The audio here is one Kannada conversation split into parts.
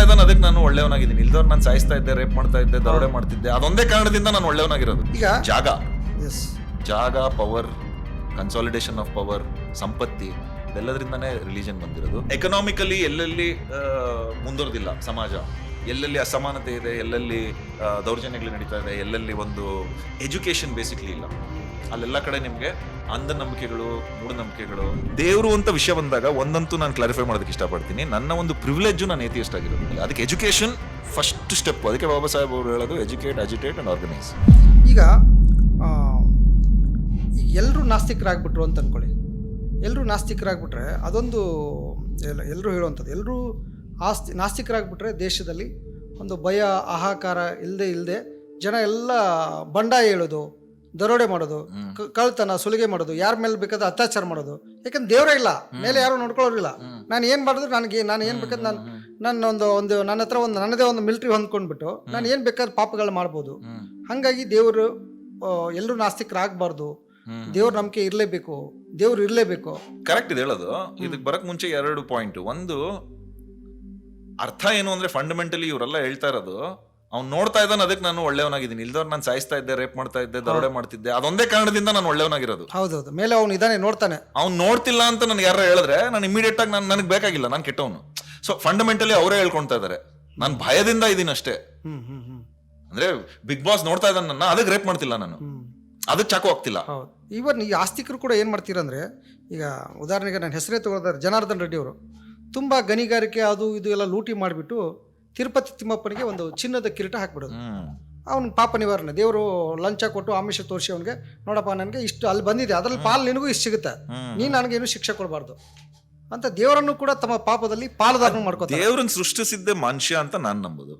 ಇದ್ದಾನೆ ಅದಕ್ಕೆ ನಾನು ಒಳ್ಳೆಯವನಾಗಿದ್ದೀನಿ, ಇಲ್ದವ್ರು ನಾನು ಸಾಯಿಸ್ತಾ ಇದ್ದೆ, ರೇಪ್ ಮಾಡ್ತಾ ಇದ್ದೆ, ದರೋಡೆ ಮಾಡ್ತಿದ್ದೆ, ಅದೊಂದೇ ಕಾರಣದಿಂದ ನಾನು ಒಳ್ಳೆಯವನಾಗಿರೋದು. ಈಗ ಜಾಗ, ಪವರ್, ಕನ್ಸಾಲಿಡೇಷನ್ ಆಫ್ ಪವರ್, ಸಂಪತ್ತಿ, ಇದೆಲ್ಲದ್ರಿಂದಾನೇ ರಿಲಿಜನ್ ಬಂದಿರೋದು. ಎಕನಾಮಿಕಲಿ ಎಲ್ಲೆಲ್ಲಿ ಮುಂದುವರೆದಿಲ್ಲ ಸಮಾಜ, ಎಲ್ಲೆಲ್ಲಿ ಅಸಮಾನತೆ ಇದೆ, ಎಲ್ಲೆಲ್ಲಿ ದೌರ್ಜನ್ಯಗಳು ನಡೀತಾ ಇದೆ, ಎಲ್ಲೆಲ್ಲಿ ಒಂದು ಎಜುಕೇಶನ್ ಬೇಸಿಕ್ಲಿ ಇಲ್ಲ, ಅಲ್ಲೆಲ್ಲ ಕಡೆ ನಿಮಗೆ ಅಂಧನಂಬಿಕೆಗಳು, ಮೂಢನಂಬಿಕೆಗಳು. ದೇವರು ಅಂತ ವಿಷಯ ಬಂದಾಗ ಒಂದಂತೂ ನಾನು ಕ್ಲಾರಿಫೈ ಮಾಡೋದಕ್ಕೆ ಇಷ್ಟಪಡ್ತೀನಿ, ನನ್ನ ಒಂದು ಪ್ರಿವಿಲೇಜು ನಾನು ಏಥಿಯಸ್ಟ್ ಆಗಿರೋದಿಲ್ಲ. ಅದಕ್ಕೆ ಎಜುಕೇಶನ್ ಫಸ್ಟ್ ಸ್ಟೆಪ್. ಅದಕ್ಕೆ ಬಾಬಾ ಸಾಹೇಬ್ ಅವರು ಹೇಳೋದು ಎಜುಕೇಟ್, ಅಜಿಟೇಟ್ ಅಂಡ್ ಆರ್ಗನೈಸ್. ಈಗ ಎಲ್ಲರೂ ನಾಸ್ತಿಕರಾಗ್ಬಿಟ್ರು ಅಂತ ಅನ್ಕೊಳ್ಳಿ. ಎಲ್ಲರೂ ನಾಸ್ತಿಕರಾಗ್ಬಿಟ್ರೆ ಅದೊಂದು ಎಲ್ಲರೂ ಹೇಳುವಂಥದ್ದು, ಎಲ್ಲರೂ ನಾಸ್ತಿಕರಾಗ್ಬಿಟ್ರೆ ದೇಶದಲ್ಲಿ ಒಂದು ಭಯ, ಹಾಹಾಕಾರ ಇಲ್ಲದೆ ಜನ ಎಲ್ಲ ಬಂಡಾಯ ಹೇಳೋದು, ದರೋಡೆ ಮಾಡೋದು, ಕಳ್ತನ, ಸುಲಿಗೆ ಮಾಡೋದು, ಯಾರ ಮೇಲೆ ಬೇಕಾದ್ರೆ ಅತ್ಯಾಚಾರ ಮಾಡೋದು. ಯಾಕಂದ್ರೆ ದೇವರೇ ಇಲ್ಲ, ಮೇಲೆ ಯಾರು ನೋಡ್ಕೊಳ್ಳೋರಿಲ್ಲ. ನಾನು ಏನು ಮಾಡಿದ್ರು ನಾನು ಏನು ಬೇಕಾದ್ರೆ ನನ್ನ ಹತ್ರ ನನ್ನದೇ ಒಂದು ಮಿಲಿಟ್ರಿ ಹೊಂದ್ಕೊಂಡ್ಬಿಟ್ಟು ನಾನು ಏನು ಬೇಕಾದ್ರೆ ಪಾಪಗಳು ಮಾಡ್ಬೋದು. ಹಾಗಾಗಿ ದೇವರು ಎಲ್ಲರೂ ನಾಸ್ತಿಕರಾಗಬಾರ್ದು, ದೇವ್ರ ನಂಬಿಕೆ ಇರಲೇಬೇಕು, ದೇವ್ರು ಇರಲೇಬೇಕು. ಕರೆಕ್ಟ್ ಇದೆ ಹೇಳೋದು. ಇದಕ್ಕೆ ಬರಕ್ ಮುಂಚೆ 2 ಪಾಯಿಂಟ್. ಒಂದು ಅರ್ಥ ಏನು ಅಂದ್ರೆ ಫಂಡಮೆಂಟಲಿ ಇವರೆಲ್ಲ ಹೇಳ್ತಾ ಇರೋದು, ಅವ್ನು ನೋಡ್ತಾ ಇದ್ದಾನೆ ಅದಕ್ಕೆ ನಾನು ಒಳ್ಳೆಯವನಾಗಿದ್ದೀನಿ, ಇಲ್ದವ್ರು ನಾನು ಸಾಯಿಸ್ತಾ ಇದ್ದೆ, ರೇಪ್ ಮಾಡ್ತಾ ಇದ್ದೆ, ದರೋಡೆ ಮಾಡ್ತಿದ್ದೆ, ಅದೊಂದೇ ಕಾರಣದಿಂದ ನಾನು ಒಳ್ಳೆಯವನಾಗಿರೋದು. ಹೌದೌದು, ಮೇಲೆ ಅವ್ನು ಇದಾನೆ, ನೋಡ್ತಾನೆ. ಅವ್ನು ನೋಡ್ತಿಲ್ಲ ಅಂತ ನನಗೆ ಯಾರು ಹೇಳಿದ್ರೆ ನಾನು ಇಮಿಡಿಯೇಟ್ ಆಗಿ ನನಗೆ ಬೇಕಾಗಿಲ್ಲ, ನಾನು ಕೆಟ್ಟವನು. ಸೊ ಫಂಡಮೆಂಟಲಿ ಅವರೇ ಹೇಳ್ಕೊಳ್ತಾ ಇದಾರೆ, ನಾನು ಭಯದಿಂದ ಇದ್ದೀನಿ ಅಷ್ಟೇ. ಅಂದ್ರೆ ಬಿಗ್ ಬಾಸ್ ನೋಡ್ತಾ ಇದ್ದಾನೆ ನನ್ನ, ಅದಕ್ಕೆ ರೇಪ್ ಮಾಡ್ತಿಲ್ಲ ನಾನು, ಅದಕ್ಕೆ ಚಾಕು ಆಗ್ತಿಲ್ಲ. ಹೌದು. ಇವನ್ ಈ ಆಸ್ತಿಕರು ಕೂಡ ಏನು ಮಾಡ್ತೀರಂದ್ರೆ, ಈಗ ಉದಾಹರಣೆಗೆ ನಾನು ಹೆಸರೇ ತಗೊಳ್ತಾರೆ, ಜನಾರ್ದನ್ ರೆಡ್ಡಿ ಅವರು ತುಂಬ ಗಣಿಗಾರಿಕೆ ಅದು ಇದು ಎಲ್ಲ ಲೂಟಿ ಮಾಡಿಬಿಟ್ಟು ತಿರುಪತಿ ತಿಮ್ಮಪ್ಪನಿಗೆ ಒಂದು ಚಿನ್ನದ ಕಿರೀಟ ಹಾಕ್ಬಿಡೋದು. ಅವನು ಪಾಪ ನಿವಾರಣೆ, ದೇವರು ಲಂಚ ಕೊಟ್ಟು ಆಮಿಷ ತೋರಿಸಿ ಅವನಿಗೆ, ನೋಡಪ್ಪ ನನಗೆ ಇಷ್ಟು ಅಲ್ಲಿ ಬಂದಿದೆ, ಅದ್ರಲ್ಲಿ ಪಾಲು ನಿನಗೂ ಇಷ್ಟು ಸಿಗುತ್ತೆ, ನೀನು ನನಗೇನು ಶಿಕ್ಷೆ ಕೊಡಬಾರ್ದು ಅಂತ ದೇವರನ್ನು ಕೂಡ ತಮ್ಮ ಪಾಪದಲ್ಲಿ ಪಾಲುದಾರನು ಮಾಡ್ಕೋತಾರೆ. ದೇವ್ರನ್ನ ಸೃಷ್ಟಿಸಿದ್ದೆ ಮನುಷ್ಯ ಅಂತ ನಾನು ನಂಬೋದು.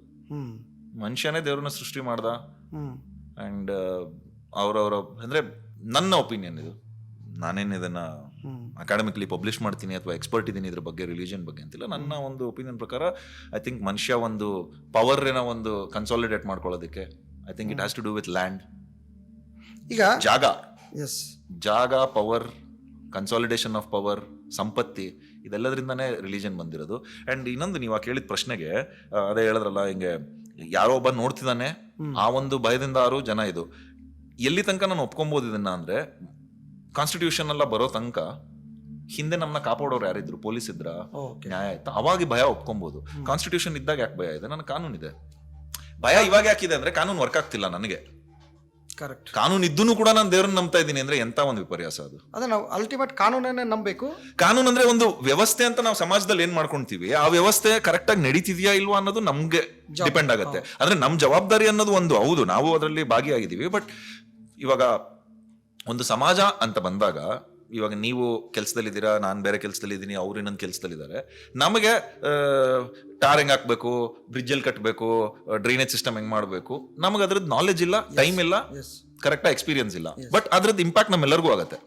ಮನುಷ್ಯನೇ ದೇವ್ರನ್ನ ಸೃಷ್ಟಿ ಮಾಡ್ದ. ಅಂಡ್ ಅವ್ರವ್ರ ಅಂದ್ರೆ ನನ್ನ ಒಪಿನಿಯನ್ ಇದು, ನಾನೇನು ಇದನ್ನ ಅಕಾಡೆಮಿಕಲಿ ಪಬ್ಲಿಷ್ ಮಾಡ್ತೀನಿ ಅಥವಾ ಎಕ್ಸ್ಪರ್ಟ್ ಇದ್ದೀನಿ ಇದ್ರ ಬಗ್ಗೆ, ರಿಲಿಜನ್ ಬಗ್ಗೆ ಅಂತಿಲ್ಲ. ನನ್ನ ಒಂದು ಒಪಿನಿಯನ್ ಪ್ರಕಾರ ಐ ಥಿಂಕ್ ಮನುಷ್ಯ ಒಂದು ಪವರ್ ಒಂದು ಕನ್ಸಾಲಿಡೇಟ್ ಮಾಡ್ಕೊಳ್ಳೋದಕ್ಕೆ I think it has to do with land. ಈಗ ಜಾಗ, ಪವರ್, ಕನ್ಸಾಲಿಡೇಷನ್ ಆಫ್ ಪವರ್, ಸಂಪತ್ತಿ, ಇದೆಲ್ಲದ್ರಿಂದಾನೇ ರಿಲಿಜನ್ ಬಂದಿರೋದು. ಅಂಡ್ ಇನ್ನೊಂದು ನೀವು ಕೇಳಿದ ಪ್ರಶ್ನೆಗೆ ಅದೇ ಹೇಳಿದ್ರಲ್ಲ, ಹಿಂಗೆ ಯಾರೋ ಒಬ್ಬ ನೋಡ್ತಿದ್ದಾನೆ, ಆ ಒಂದು ಭಯದಿಂದ ಜನ ಇದು ಎಲ್ಲಿ ತನಕ ನಾನು ಒಪ್ಕೊಬೋದು ಇದನ್ನ ಅಂದ್ರೆ, ಕಾನ್ಸ್ಟಿಟ್ಯೂಷನ್ ಎಲ್ಲ ಬರೋ ತನಕ ಹಿಂದೆ ನಮ್ಮನ್ನ ಕಾಪಾಡೋರು ಯಾರಿದ್ರು, ಪೊಲೀಸ್ ಇದ್ರ, ನ್ಯಾಯ ಆಯ್ತಾ, ಅವಾಗ ಭಯ ಒಪ್ಕೊಬಹುದು. ಕಾನ್ಸ್ಟಿಟ್ಯೂಷನ್ ಇದ್ದಾಗ ಯಾಕೆ ಭಯ ಇದೆ? ನನ್ನ ಕಾನೂನು ಇದೆ. ಭಯ ಇವಾಗ ಯಾಕಿದೆ ಅಂದ್ರೆ ಕಾನೂನು ವರ್ಕ್ ಆಗ್ತಿಲ್ಲ ನನಗೆ. ಕರೆಕ್ಟ್. ಕಾನೂನು ಇದ್ದೂ ಕೂಡ ನಾನು ದೇವ್ರನ್ನ ನಂಬ್ತಾ ಇದ್ದೀನಿ ಅಂದ್ರೆ ಎಂತ ಒಂದು ವಿಪರ್ಯಾಸ ಅದು. ಅದೇ ನಾವು ಅಲ್ಟಿಮೇಟ್ ಕಾನೂನನ್ನೇ ನಂಬಬೇಕು. ಕಾನೂನು ಅಂದ್ರೆ ಒಂದು ವ್ಯವಸ್ಥೆ ಅಂತ ನಾವು ಸಮಾಜದಲ್ಲಿ ಏನ್ ಮಾಡ್ಕೊಂತೀವಿ, ಆ ವ್ಯವಸ್ಥೆ ಕರೆಕ್ಟ್ ಆಗಿ ನಡೀತಿದ್ಯಾ ಇಲ್ವಾ ಅನ್ನೋದು ನಮ್ಗೆ ಡಿಪೆಂಡ್ ಆಗುತ್ತೆ. ಅಂದ್ರೆ ನಮ್ ಜವಾಬ್ದಾರಿ ಅನ್ನೋದು ಒಂದು, ಹೌದು ನಾವು ಅದರಲ್ಲಿ ಭಾಗಿಯಾಗಿದ್ದೀವಿ. ಬಟ್ ಇವಾಗ ಒಂದು ಸಮಾಜ ಅಂತ ಬಂದಾಗ, ಇವಾಗ ನೀವು ಕೆಲಸದಲ್ಲಿದ್ದೀರಾ, ನಾನು ಬೇರೆ ಕೆಲಸದಲ್ಲಿದ್ದೀನಿ, ಅವ್ರು ಇನ್ನೊಂದು ಕೆಲಸದಲ್ಲಿದ್ದಾರೆ. ನಮಗೆ ಟಾರ್ ಹೆಂಗ್ ಹಾಕ್ಬೇಕು, ಬ್ರಿಡ್ಜಲ್ಲಿ ಕಟ್ಟಬೇಕು, ಡ್ರೈನೇಜ್ ಸಿಸ್ಟಮ್ ಹೆಂಗ್ ಮಾಡಬೇಕು, ನಮಗೆ ಅದ್ರದ್ದು ನಾಲೆಜ್ ಇಲ್ಲ, ಟೈಮ್ ಇಲ್ಲ, ಕರೆಕ್ಟಾಗಿ ಎಕ್ಸ್ಪೀರಿಯನ್ಸ್ ಇಲ್ಲ. ಬಟ್ ಅದ್ರದ್ದು ಇಂಪ್ಯಾಕ್ಟ್ ನಮ್ಮೆಲ್ಲರಿಗೂ ಆಗುತ್ತೆ.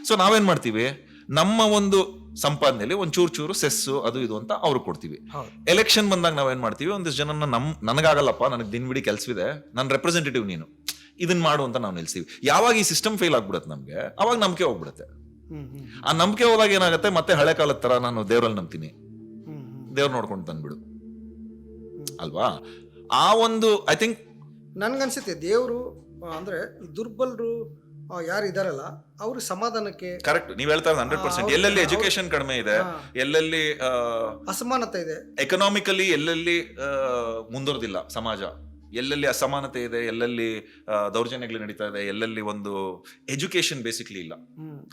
ಸೊ ನಾವೇನ್ ಮಾಡ್ತೀವಿ, ನಮ್ಮ ಒಂದು ಸಂಪಾದನೆಯಲ್ಲಿ ಒಂದು ಚೂರು ಸೆಸ್ಸು ಅದು ಇದು ಅಂತ ಅವ್ರಿಗೆ ಕೊಡ್ತೀವಿ. ಎಲೆಕ್ಷನ್ ಬಂದಾಗ ನಾವೇನ್ ಮಾಡ್ತೀವಿ, ಒಂದಿಷ್ಟು ಜನನ ನನಗಾಗಲ್ಲಪ್ಪ, ನನಗೆ ದಿನವಿಡೀ ಕೆಲಸವಿದೆ, ನನ್ನ ರೆಪ್ರೆಸೆಂಟೇಟಿವ್ ನೀನು, ಇದನ್ನ ಮಾಡು ಅಂತ ನಾವು ನಿಲ್ಸ್ತೀವಿ. ಯಾವಾಗ ಈ ಸಿಸ್ಟಮ್ ಫೇಲ್ ಆಗ್ಬಿಡುತ್ತೆ ನಮ್ಗೆ, ಅವಾಗ ನಂಬಿಕೆ ಹೋಗ್ಬಿಡುತ್ತೆ. ಆ ನಂಬಿಕೆ ಹೋದಾಗ ಏನಾಗುತ್ತೆ, ಮತ್ತೆ ಹಳೆ ಕಾಲದ ತರ ನಾನು ದೇವ್ರಲ್ಲಿ ನಂಬ್ತೀನಿ, ದೇವ್ರು ನೋಡ್ಕೊಂಡು ತಂದ್ಬಿಡು ಅಲ್ವಾ. ಆ ಒಂದು ಐ ಥಿಂಕ್ ನನ್ಗನ್ಸುತ್ತೆ ದೇವರು ಅಂದ್ರೆ ದುರ್ಬಲರು ಯಾರು ಇದಾರಲ್ಲ ಅವ್ರ ಸಮಾಧಾನಕ್ಕೆ. ಕರೆಕ್ಟ್, ನೀವ್ ಹೇಳ್ತಾ 100%. ಎಲ್ಲೆಲ್ಲಿ ಎಜುಕೇಶನ್ ಕಡಿಮೆ ಇದೆ, ಎಲ್ಲೆಲ್ಲಿ ಅಸಮಾನತೆ ಇದೆ, ಎಕನಾಮಿಕಲಿ ಎಲ್ಲೆಲ್ಲಿ ಮುಂದುವರೆದಿಲ್ಲ ಸಮಾಜ, ಎಲ್ಲೆಲ್ಲಿ ಅಸಮಾನತೆ ಇದೆ, ಎಲ್ಲೆಲ್ಲಿ ದೌರ್ಜನ್ಯಗಳು ನಡೀತಾ ಇದೆ, ಎಲ್ಲೆಲ್ಲಿ ಒಂದು ಎಜುಕೇಶನ್ ಬೇಸಿಕ್ಲಿ ಇಲ್ಲ,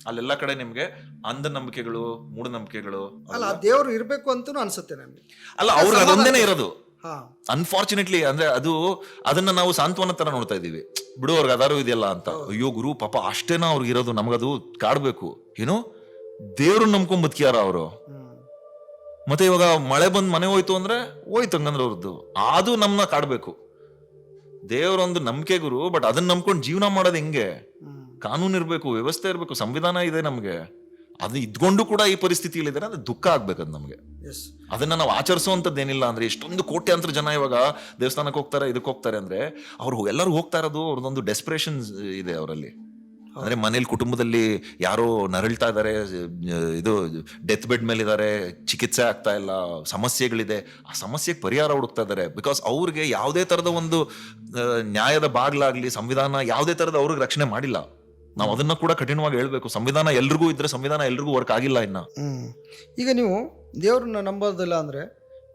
ಅಲ್ಲೆಲ್ಲ ಕಡೆ ನಿಮ್ಗೆ ಅಂಧನಂಬಿಕೆಗಳು, ಮೂಢನಂಬಿಕೆಗಳು. ಅಲ್ಲ, ದೇವ್ರು ಇರ್ಬೇಕು ಅಂತ ಅನ್ಸುತ್ತೆ ನನಗೆ. ಅಲ್ಲ, ಅವ್ರಿಗೆ ಅದೊಂದೇನೆ ಇರೋದು ಅನ್ಫಾರ್ಚುನೇಟ್ಲಿ. ಅಂದ್ರೆ ಅದನ್ನ ನಾವು ಸಾಂತ್ವನ ತರ ನೋಡ್ತಾ ಇದೀವಿ, ಬಿಡು ಅವ್ರಿಗೆ ಅದಾರು ಇದೆಯಲ್ಲ ಅಂತ. ಅಯ್ಯೋ ಗುರು ಪಾಪ ಅಷ್ಟೇನಾ ಅವ್ರಿಗೆ ಇರೋದು, ನಮಗದು ಕಾಡ್ಬೇಕು. ಏನು ದೇವ್ರನ್ನ ನಂಬ್ಕೊಂಡ್ ಬದುಕ್ಯಾರ ಅವರು. ಮತ್ತೆ ಇವಾಗ ಮಳೆ ಬಂದ್ ಮನೆ ಹೋಯ್ತು ಅಂದ್ರೆ ಹೋಯ್ತು ಹಂಗಂದ್ರೆ ಅವ್ರದ್ದು, ಅದು ನಮ್ಮನ್ನ ಕಾಡ್ಬೇಕು. ದೇವರೊಂದು ನಂಬಿಕೆ ಗುರು, ಬಟ್ ಅದನ್ನ ನಂಬ್ಕೊಂಡು ಜೀವನ ಮಾಡೋದು ಹೆಂಗೆ? ಕಾನೂನು ಇರ್ಬೇಕು, ವ್ಯವಸ್ಥೆ ಇರ್ಬೇಕು, ಸಂವಿಧಾನ ಇದೆ ನಮ್ಗೆ. ಅದು ಇದ್ಕೊಂಡು ಕೂಡ ಈ ಪರಿಸ್ಥಿತಿಯಲ್ಲಿ ಇದ್ದಾರೆ ಅಂದ್ರೆ ದುಃಖ ಆಗ್ಬೇಕದು ನಮ್ಗೆ. ಅದನ್ನ ನಾವು ಆಚರಿಸುವಂತದ್ದೇನಿಲ್ಲ. ಅಂದ್ರೆ ಎಷ್ಟೊಂದು ಕೋಟ್ಯಾಂತರ ಜನ ಇವಾಗ ದೇವಸ್ಥಾನಕ್ಕೆ ಹೋಗ್ತಾರೆ, ಇದಕ್ಕೆ ಹೋಗ್ತಾರೆ ಅಂದ್ರೆ ಅವ್ರು ಎಲ್ಲರೂ ಹೋಗ್ತಾ ಇರೋದು ಅವ್ರದ್ದೊಂದು ಡೆಸ್ಪರೇಷನ್ ಇದೆ ಅವರಲ್ಲಿ. ಅಂದ್ರೆ ಮನೇಲಿ ಕುಟುಂಬದಲ್ಲಿ ಯಾರೋ ನರಳ್ತಾ ಇದಾರೆ, ಇದು ಡೆತ್ ಬೆಡ್ ಮೇಲೆ ಇದಾರೆ, ಚಿಕಿತ್ಸೆ ಆಗ್ತಾ ಇಲ್ಲ, ಸಮಸ್ಯೆಗಳಿದೆ, ಆ ಸಮಸ್ಯೆಗೆ ಪರಿಹಾರ ಹುಡುಕ್ತಾ ಇದಾರೆ. ಬಿಕಾಸ್ ಅವ್ರಿಗೆ ಯಾವುದೇ ತರದ ಒಂದು ನ್ಯಾಯದ ಬಾಗ್ಲಾಗ್ಲಿ ಸಂವಿಧಾನ ಯಾವುದೇ ತರದ ಅವ್ರಿಗೆ ರಕ್ಷಣೆ ಮಾಡಿಲ್ಲ. ನಾವು ಅದನ್ನ ಕೂಡ ಕಠಿಣವಾಗಿ ಹೇಳ್ಬೇಕು. ಸಂವಿಧಾನ ಎಲ್ರಿಗೂ ಇದ್ರೆ ಸಂವಿಧಾನ ಎಲ್ರಿಗೂ ವರ್ಕ್ ಆಗಿಲ್ಲ ಇನ್ನ. ಈಗ ನೀವು ದೇವ್ರನ್ನ ನಂಬೋದಿಲ್ಲ ಅಂದ್ರೆ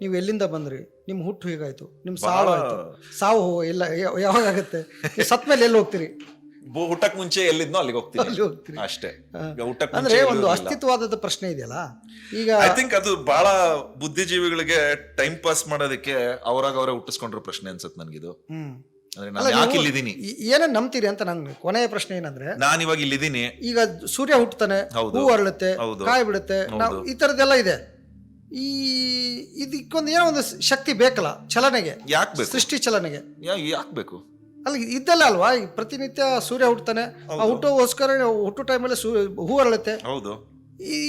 ನೀವು ಎಲ್ಲಿಂದ ಬಂದ್ರಿ, ನಿಮ್ಮ ಹುಟ್ಟು ಹೇಗಾಯ್ತು, ನಿಮ್ಮ ಸಾವು ಆಯ್ತು, ಸಾವು ಎಲ್ಲ ಯಾವಾಗ ಆಗತ್ತೆ, ಸತ್ ಮೇಲೆ ಎಲ್ಲಿ ಹೋಗ್ತೀರಿ? ಹುಟ್ಟಕ್ ಮುಂಚೆ ಎಲ್ಲಿದ್ನೋ ಅಲ್ಲಿಗೆ ಅಲ್ಲಿ ಹೋಗ್ತೀನಿ ಹೋಗ್ತೀರಿ ಅಷ್ಟೇ. ಅಂದ್ರೆ ಒಂದು ಅಸ್ತಿತ್ವವಾದದ ಪ್ರಶ್ನೆ ಇದೆಯಲ್ಲ ಈಗ. ಐ ಥಿಂಕ್ ಅದು ಬಹಳ ಬುದ್ಧಿಜೀವಿಗಳಿಗೆ ಟೈಮ್ ಪಾಸ್ ಮಾಡೋದಕ್ಕೆ ಅವರಾಗ ಅವರೇ ಹುಟ್ಟಿಸ್ಕೊಂಡಿರೋ ಪ್ರಶ್ನೆ ಅನ್ಸುತ್ತೆ ನನ್ಗಿದು. ಅಂದ್ರೆ ನಾನು ಯಾಕೆ ಇಲ್ಲಿದ್ದೀನಿ, ಏನೇನ್ ನಂಬ್ತೀರಿ ಅಂತ ನನ್ಗೆ ಕೊನೆಯ ಪ್ರಶ್ನೆ ಏನಂದ್ರೆ, ನಾನು ಇವಾಗ ಇಲ್ಲಿದ್ದೀನಿ, ಈಗ ಸೂರ್ಯ ಹುಟ್ಟತಾನೆ, ಹೂ ಅರಳುತ್ತೆ, ಕಾಯಿ ಬಿಡುತ್ತೆ, ನಾವು ಈ ತರದೆಲ್ಲ ಇದೆ. ಇದಕ್ಕೊಂದು ಏನೋ ಒಂದು ಶಕ್ತಿ ಬೇಕಲ್ಲ ಚಲನೆಗೆ, ಯಾಕೆ ಬೇಕು ಸೃಷ್ಟಿ ಚಲನೆಗೆ, ಯಾಕೆ ಬೇಕು? ಅಲ್ಲಿ ಇದ್ದಲ್ಲ ಅಲ್ವಾ? ಈಗ ಪ್ರತಿನಿತ್ಯ ಸೂರ್ಯ ಹುಟ್ಟತಾನೆ, ಆ ಹುಟ್ಟೋಗೋಸ್ಕರ ಹುಟ್ಟು ಟೈಮಲ್ಲಿ ಹೂ ಅರಳುತ್ತೆ. ಹೌದು,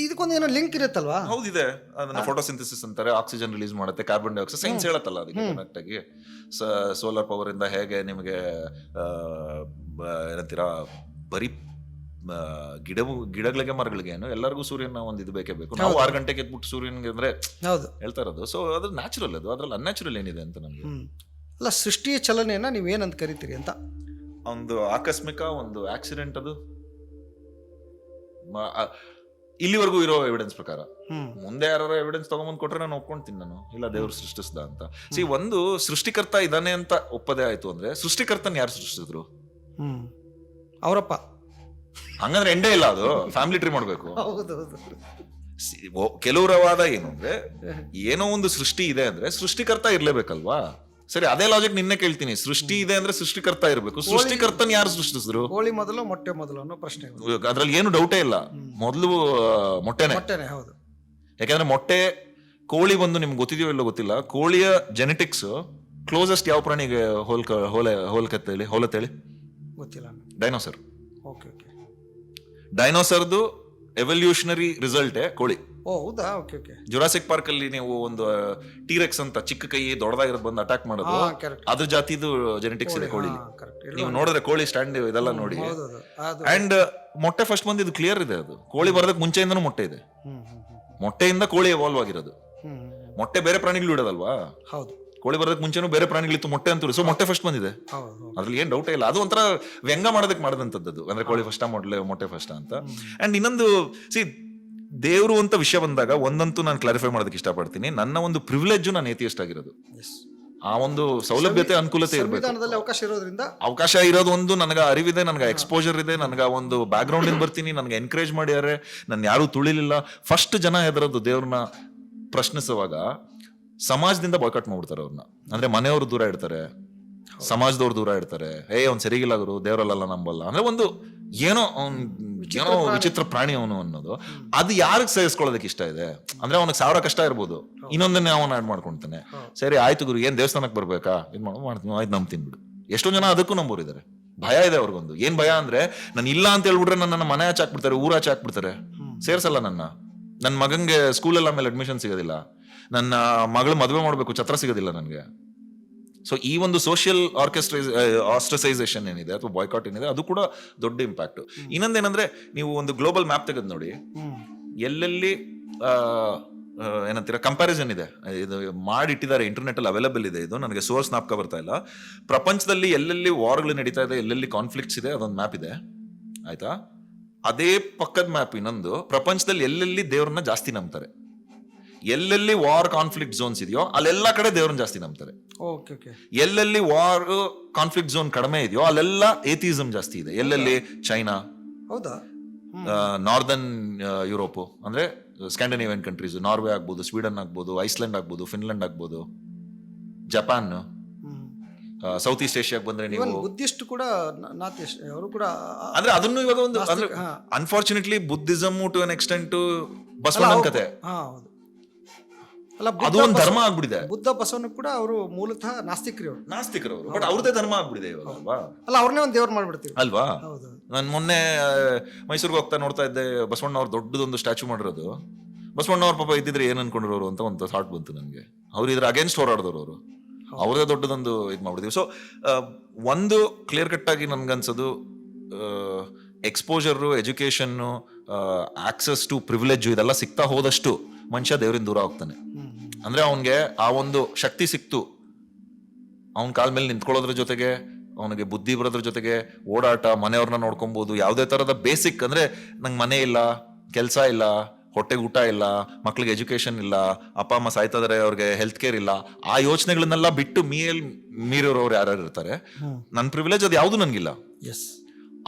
ಇದಕ್ಕೊಂದು ಏನೋ ಲಿಂಕ್ ಇರುತ್ತಲ್ವಾ? ಹೌದಿದೆ. ಅದನ್ನ ಫೋಟೋಸಿಂಥಸಿಸ್ ಅಂತಾರೆ, ಆಕ್ಸಿಜನ್ ರಿಲೀಸ್ ಮಾಡುತ್ತೆ, ಕಾರ್ಬನ್ ಡೈಆಕ್ಸೈಡ್, ಸೈನ್ಸ್ ಹೇಳತ್ತಲ್ಲ ಅದಕ್ಕೆ ಕನೆಕ್ಟ್ ಆಗಿ. ಸೋಲಾರ್ ಪವರ್ ಇಂದ ಹೇಗೆ ನಿಮಗೆ ಏನಂತೀರಾ, ಬರೀ ಗಿಡಗಳಿಗೆ ಮರಗಳಿಗೆ ಏನು ಎಲ್ಲರಿಗೂ ಸೂರ್ಯನ ಒಂದು ಇದು ಬೇಕೇ ಬೇಕು. ನಾವು 6 ಗಂಟೆಗೆ ಎದ್ಬಿಟ್ಟು ಸೂರ್ಯನ್ಗೆ ಅಂದ್ರೆ ಹೇಳ್ತಾ ಇರೋದು. ಸೊ ಅದು ನ್ಯಾಚುರಲ್, ಅದು ಅದ್ರಲ್ಲಿ ಅನ್ಯಾಚುರಲ್ ಏನಿದೆ ಅಂತ ನಮ್ಗೆ ಅಲ್ಲ. ಸೃಷ್ಟಿಯ ಚಲನೆಯನ್ನ ನೀವೇನಂತ ಕರಿತೀರಿ ಅಂತ? ಒಂದು ಆಕಸ್ಮಿಕ ಒಂದು ಆಕ್ಸಿಡೆಂಟ್, ಅದು ಇಲ್ಲಿವರೆಗೂ ಇರೋ ಎವಿಡೆನ್ಸ್ ಪ್ರಕಾರ. ಮುಂದೆ ಯಾರು ಎವಿಡೆನ್ಸ್ ತಗೊಂಬಂದ್ ಕೊಟ್ರೆ ನಾನು ಒಪ್ಕೊಂತೀನಿ, ನಾನು ಇಲ್ಲ ದೇವ್ರು ಸೃಷ್ಟಿಸ್ದ ಅಂತ. ಒಂದು ಸೃಷ್ಟಿಕರ್ತ ಇದಾನೆ ಅಂತ ಒಪ್ಪದೇ ಆಯ್ತು ಅಂದ್ರೆ ಸೃಷ್ಟಿಕರ್ತನ ಯಾರು ಸೃಷ್ಟಿಸಿದ್ರು? ಅವರಪ್ಪ. ಹಂಗಂದ್ರೆ ಎಂಡೇ ಇಲ್ಲ, ಅದು ಫ್ಯಾಮಿಲಿ ಟ್ರೀ ಮಾಡ್ಬೇಕು. ಕೆಲವರ ವಾದ ಏನು ಅಂದ್ರೆ, ಏನೋ ಒಂದು ಸೃಷ್ಟಿ ಇದೆ ಅಂದ್ರೆ ಸೃಷ್ಟಿಕರ್ತ ಇರ್ಲೇಬೇಕಲ್ವಾ? ಸರಿ, ಅದೇ ಲಾಜಿಕ್ ನಿನ್ನೆ ಕೇಳ್ತೀನಿ. ಸೃಷ್ಟಿ ಇದೆ ಅಂದ್ರೆ ಸೃಷ್ಟಿಕರ್ತ ಇರ್ಬೇಕು, ಸೃಷ್ಟಿಕರ್ತನ ಯಾರು ಸೃಷ್ಟಿಸಿದ್ರು? ಕೋಳಿ ಮೊದಲು ಮೊಟ್ಟೆ ಮೊದಲು ಅನ್ನೋ ಪ್ರಶ್ನೆ, ಅದ್ರಲ್ಲಿ ಏನು ಡೌಟೇ ಇಲ್ಲ. ಮೊದಲು ಮೊಟ್ಟೆನೆ. ಹೌದು. ಯಾಕಂದ್ರೆ ಮೊಟ್ಟೆ, ಕೋಳಿ ಬಂದು ನಿಮ್ಗೆ ಗೊತ್ತಿದೆಯೋ ಇಲ್ಲೋ ಗೊತ್ತಿಲ್ಲ, ಕೋಳಿಯ ಜೆನೆಟಿಕ್ಸ್ ಕ್ಲೋಸೆಸ್ಟ್ ಯಾವ ಪ್ರಾಣಿಗೆ ಹೋಲತ್ತೇಳಿ? ಗೊತ್ತಿಲ್ಲ. ಡೈನೋಸರ್. ಡೈನೋಸರ್ದು ಎವಲ್ಯೂಷನರಿ ರಿಸಲ್ಟೇ ಕೋಳಿ. ಹೌದಾ? ಜುರಾಸಿಕ್ ಪಾರ್ಕ್ ಅಲ್ಲಿ ನೀವು ಒಂದು ಟೀರೆಕ್ಸ್ ಅಂತ ಚಿಕ್ಕ ಕೈ ದೊಡ್ಡದಾಗಿರೋದು ಬಂದು ಅಟ್ಯಾಕ್ ಮಾಡೋದು, ಅದ್ರ ಜಾತಿದು ಜೆನೆಟಿಕ್ಸ್ ಇದೆ ಕೋಳಿ. ನೀವು ನೋಡಿದ್ರೆ ಕೋಳಿ ಸ್ಟ್ಯಾಂಡ್ ಇದೆಲ್ಲ ನೋಡಿ. ಅಂಡ್ ಮೊಟ್ಟೆ ಫಸ್ಟ್ ಬಂದು ಇದು ಕ್ಲಿಯರ್ ಇದೆ, ಅದು ಕೋಳಿ ಬರೋದಕ್ಕೆ ಮುಂಚೆಯಿಂದನೂ ಮೊಟ್ಟೆ ಇದೆ. ಮೊಟ್ಟೆಯಿಂದ ಕೋಳಿ ಎವಾಲ್ವ್ ಆಗಿರೋದು. ಮೊಟ್ಟೆ ಬೇರೆ ಪ್ರಾಣಿಗಳು ಇಡೋದಲ್ವಾ? ಹೌದು. ಕೋಳಿ ಬರೋದಕ್ಕೆ ಮುಂಚೆನೂ ಬೇರೆ ಪ್ರಾಣಿಗಳಿತ್ತು ಮೊಟ್ಟೆ ಅಂತ. ಸೊ ಮೊಟ್ಟೆ ಫಸ್ಟ್ ಬಂದಿದೆ, ಅದ್ರಲ್ಲಿ ಏನ್ ಡೌಟೇ ಇಲ್ಲ. ಅದು ಒಂಥರ ವ್ಯಂಗ ಮಾಡೋದಕ್ಕೆ ಮಾಡಿದಂಥದ್ದು, ಅಂದ್ರೆ ಕೋಳಿ ಫಸ್ಟ್ ಮೊಟ್ಟೆ ಫಸ್ಟ್ ಅಂತ. ಅಂಡ್ ಇನ್ನೊಂದು ದೇವ್ರು ಅಂತ ವಿಷಯ ಬಂದಾಗ ಒಂದಂತೂ ನಾನು ಕ್ಲಾರಿಫೈ ಮಾಡೋದಕ್ಕೆ ಇಷ್ಟಪಡ್ತೀನಿ. ನನ್ನ ಒಂದು ಪ್ರಿವಿಲೇಜ್ ನಾನು ಏತಿಯಸ್ಟ್ ಆಗಿರೋದು. ಆ ಒಂದು ಸೌಲಭ್ಯತೆ, ಅನುಕೂಲತೆ ಇರಬೇಕು, ಅವಕಾಶ ಇರೋದು ಒಂದು. ನನಗೆ ಅರಿವಿದೆ, ನನಗೆ ಎಕ್ಸ್ಪೋಜರ್ ಇದೆ, ನನಗೆ ಒಂದು ಬ್ಯಾಕ್ ಗ್ರೌಂಡ್ ಇಂದ ಬರ್ತೀನಿ, ನನಗೆ ಎನ್ಕರೇಜ್ ಮಾಡ್ಯಾರೆ, ನನ್ನ ಯಾರು ತುಳಿಲಿಲ್ಲ. ಫಸ್ಟ್ ಜನ ಹೆದರೋದು ದೇವ್ರನ್ನ ಪ್ರಶ್ನಿಸುವಾಗ ಸಮಾಜದಿಂದ ಬಾಯ್ಕಾಟ್ ಮಾಡ್ಬಿಡ್ತಾರೆ ಅವ್ರನ್ನ. ಅಂದ್ರೆ ಮನೆಯವರು ದೂರ ಇಡ್ತಾರೆ, ಸಮಾಜದವ್ರು ದೂರ ಇಡ್ತಾರೆ. ಅವ್ನು ಸರಿಗಿಲ್ಲ ಗುರು, ದೇವರಲ್ಲ ನಂಬಲ್ಲ, ಅಂದ್ರೆ ಒಂದು ಏನೋ ವಿಚಿತ್ರ ಪ್ರಾಣಿ ಅವನು ಅನ್ನೋದು. ಅದು ಯಾರಿಗೆ ಸೇರಿಸ್ಕೊಳ್ಳೋದಕ್ಕೆ ಇಷ್ಟ ಇದೆ ಅಂದ್ರೆ, ಅವನಿಗೆ 1000 ಕಷ್ಟ ಇರ್ಬೋದು, ಇನ್ನೊಂದನ್ನೇ ಅವನ ಆಡ್ ಮಾಡ್ಕೊಂತಾನೆ. ಸರಿ ಆಯ್ತು ಗುರು, ಏನ್ ದೇವಸ್ಥಾನಕ್ಕೆ ಬರ್ಬೇಕಾ, ಇದ್ ಮಾಡ್ತೀನಿ, ಆಯ್ತು ನಂಬ್ತೀನಿ ಬಿಡು. ಎಷ್ಟೋ ಜನ ಅದಕ್ಕೂ ನಂಬೋರಿದ್ದಾರೆ. ಭಯ ಇದೆ ಅವ್ರಿಗೊಂದು. ಏನ್ ಭಯ ಅಂದ್ರೆ, ನಾನು ಇಲ್ಲ ಅಂತ ಹೇಳ್ಬಿಟ್ರೆ ನನ್ನ ಮನೆ ಆಚೆ ಹಾಕ್ಬಿಡ್ತಾರೆ, ಊರ ಆಚೆ ಹಾಕ್ಬಿಡ್ತಾರೆ, ಸೇರ್ಸಲ್ಲ ನನ್ನ ಮಗಂಗೆ ಸ್ಕೂಲಲ್ಲಿ ಆಮೇಲೆ ಅಡ್ಮಿಷನ್ ಸಿಗೋದಿಲ್ಲ, ನನ್ನ ಮಗಳು ಮದುವೆ ಮಾಡ್ಬೇಕು, ಛತ್ರ ಸಿಗೋದಿಲ್ಲ ನನಗೆ. ಸೊ ಈ ಒಂದು ಸೋಷಿಯಲ್ ಆಸ್ಟ್ರಸೈಸೇಷನ್ ಏನಿದೆ ಅಥವಾ ಬಾಯ್ಕಾಟ್ ಏನಿದೆ, ಅದು ಕೂಡ ದೊಡ್ಡ ಇಂಪ್ಯಾಕ್ಟ್. ಇನ್ನೊಂದೇನಂದ್ರೆ, ನೀವು ಒಂದು ಗ್ಲೋಬಲ್ ಮ್ಯಾಪ್ ತೆಗೆದು ನೋಡಿ, ಎಲ್ಲೆಲ್ಲಿ ಏನಂತೀರ ಕಂಪ್ಯಾರಿಸನ್ ಇದೆ, ಇದು ಮಾಡಿಟ್ಟಿದ್ದಾರೆ, ಇಂಟರ್ನೆಟ್ ಅಲ್ಲಿ ಅವೈಲೇಬಲ್ ಇದೆ. ಇದು ನನಗೆ ಸೋರ್ಸ್ ಜ್ಞಾಪಕ ಬರ್ತಾ ಇಲ್ಲ. ಪ್ರಪಂಚದಲ್ಲಿ ಎಲ್ಲೆಲ್ಲಿ ವಾರ್ಗಳು ನಡೀತಾ ಇದೆ, ಎಲ್ಲೆಲ್ಲಿ ಕಾನ್ಫ್ಲಿಕ್ಟ್ಸ್ ಇದೆ, ಅದೊಂದು ಮ್ಯಾಪ್ ಇದೆ, ಆಯ್ತಾ? ಅದೇ ಪಕ್ಕದ ಮ್ಯಾಪ್ ಇನ್ನೊಂದು, ಪ್ರಪಂಚದಲ್ಲಿ ಎಲ್ಲೆಲ್ಲಿ ದೇವ್ರನ್ನ ಜಾಸ್ತಿ ನಂಬ್ತಾರೆ, ಎಲ್ಲೆಲ್ಲಿ ವಾರ್ ಕಾನ್ಫ್ಲಿಕ್ಟ್ ಝೋನ್ಸ್ ಇದೆಯೋ ಅಲ್ಲೆಲ್ಲ ಕಡೆ ದೇವ್ರನ್ನ ಜಾಸ್ತಿ ನಂಬ್ತಾರೆ. ಎಲ್ಲೆಲ್ಲಿ ವಾರ್ ಕಾನ್ಫ್ಲಿಕ್ಟ್ ಝೋನ್ ಕಡಿಮೆ ಇದೆಯೋ ಅಲ್ಲೆಲ್ಲ ಏಥಿಸಮ್ ಜಾಸ್ತಿ ಇದೆ. ಎಲ್ಲೆಲ್ಲಿ? ಚೈನಾ, ನಾರ್ದರ್ನ್ ಯುರೋಪ್ ಅಂದ್ರೆ ಸ್ಕ್ಯಾಂಡಿನೇವಿಯನ್ ಕಂಟ್ರೀಸ್, ನಾರ್ವೆ ಆಗ್ಬೋದು, ಸ್ವೀಡನ್ ಆಗ್ಬೋದು, ಐಸ್ಲ್ಯಾಂಡ್ ಆಗ್ಬೋದು, ಫಿನ್ಲೆಂಡ್ ಆಗ್ಬೋದು, ಜಪಾನ್, ಸೌತ್ ಈಸ್ಟ್ ಏಷ್ಯಾಗೆ ಬಂದ್ರೆ ನೀವು ಬುದ್ಧಿಸ್ಟ್ ಕೂಡ, ಅವರು ಕೂಡ ಅಂದ್ರೆ ಅದನ್ನು ಇವಾಗ ಒಂದು ಅಂದ್ರೆ unfortunately Buddhism to an extent ಬಸವಣ್ಣನ ಕತೆ, ಅದು ಒಂದು ಧರ್ಮ ಆಗ್ಬಿಡಿದೆ. ಬುದ್ಧ ಬಸವಣ್ಣ ಕೂಡ ಅವರು ಮೂಲತಃ ನಾಸ್ತಿಕರು, ಬಟ್ ಅವ್ರದೇ ಧರ್ಮ ಆಗ್ಬಿಡಿದೆ ಇವಾಗ ಅಲ್ವಾ? ಅಲ್ಲ, ಅವ್ರನ್ನೇ ಒಂದು ದೇವ್ರು ಮಾಡ್ಬಿಡ್ತೀವಿ ಅಲ್ವಾ? ನಾನು ಮೊನ್ನೆ ಮೈಸೂರಿಗೆ ಹೋಗ್ತಾ ನೋಡ್ತಾ ಇದ್ದೆ, ಬಸವಣ್ಣ ಅವ್ರು ದೊಡ್ಡದೊಂದು ಸ್ಟ್ಯಾಚು ಮಾಡಿರೋದು. ಬಸವಣ್ಣ ಅವ್ರ ಪಾಪ ಇದ್ದಿದ್ರೆ ಏನ್ ಅನ್ಕೊಂಡಿರೋರು ಅಂತ ಒಂದು ಥಾಟ್ ಬಂತು ನನಗೆ. ಅವ್ರು ಇದ್ರ ಅಗೇನ್ಸ್ಟ್ ಹೋರಾಡಿದವರು, ಅವರು ಅವ್ರದೇ ದೊಡ್ಡದೊಂದು ಇದು ಮಾಡ್ಬಿಡ್ತೀವಿ. ಸೊ ಒಂದು ಕ್ಲಿಯರ್ ಕಟ್ ಆಗಿ ನನ್ಗನ್ಸೋದು, exposure, education, access to privilege ಇದೆಲ್ಲ ಸಿಗ್ತಾ ಹೋದಷ್ಟು ಮನುಷ್ಯ ದೇವರಿಂದ ದೂರ ಹೋಗ್ತಾನೆ. ಅಂದ್ರೆ ಅವನ್ಗೆ ಆ ಒಂದು ಶಕ್ತಿ ಸಿಕ್ತು, ಅವನ ಕಾಲ ಮೇಲೆ ನಿಂತ್ಕೊಳ್ಳೋದ್ರ ಜೊತೆಗೆ ಅವನಿಗೆ ಬುದ್ಧಿ ಬರೋದ್ರ ಜೊತೆಗೆ ಓಡಾಟ, ಮನೆಯವ್ರನ್ನ ನೋಡ್ಕೊಬಹುದು, ಯಾವುದೇ ತರದ ಬೇಸಿಕ್ ಅಂದ್ರೆ ನಂಗೆ ಮನೆ ಇಲ್ಲ, ಕೆಲಸ ಇಲ್ಲ, ಹೊಟ್ಟೆಗೆ ಊಟ ಇಲ್ಲ, ಮಕ್ಳಿಗೆ ಎಜುಕೇಶನ್ ಇಲ್ಲ, ಅಪ್ಪ ಅಮ್ಮ ಸಾಯ್ತಾ ಇದಾರೆ, ಅವ್ರಿಗೆ ಹೆಲ್ತ್ ಕೇರ್ ಇಲ್ಲ, ಆ ಯೋಚನೆಗಳನ್ನೆಲ್ಲ ಬಿಟ್ಟು ಮೀರಿರೋರು ಯಾರು ಇರ್ತಾರೆ. ನನ್ನ ಪ್ರಿವಿಲೇಜ್ ಅದು ಯಾವುದು ನನ್ಗಿಲ್ಲ. ಎಸ್,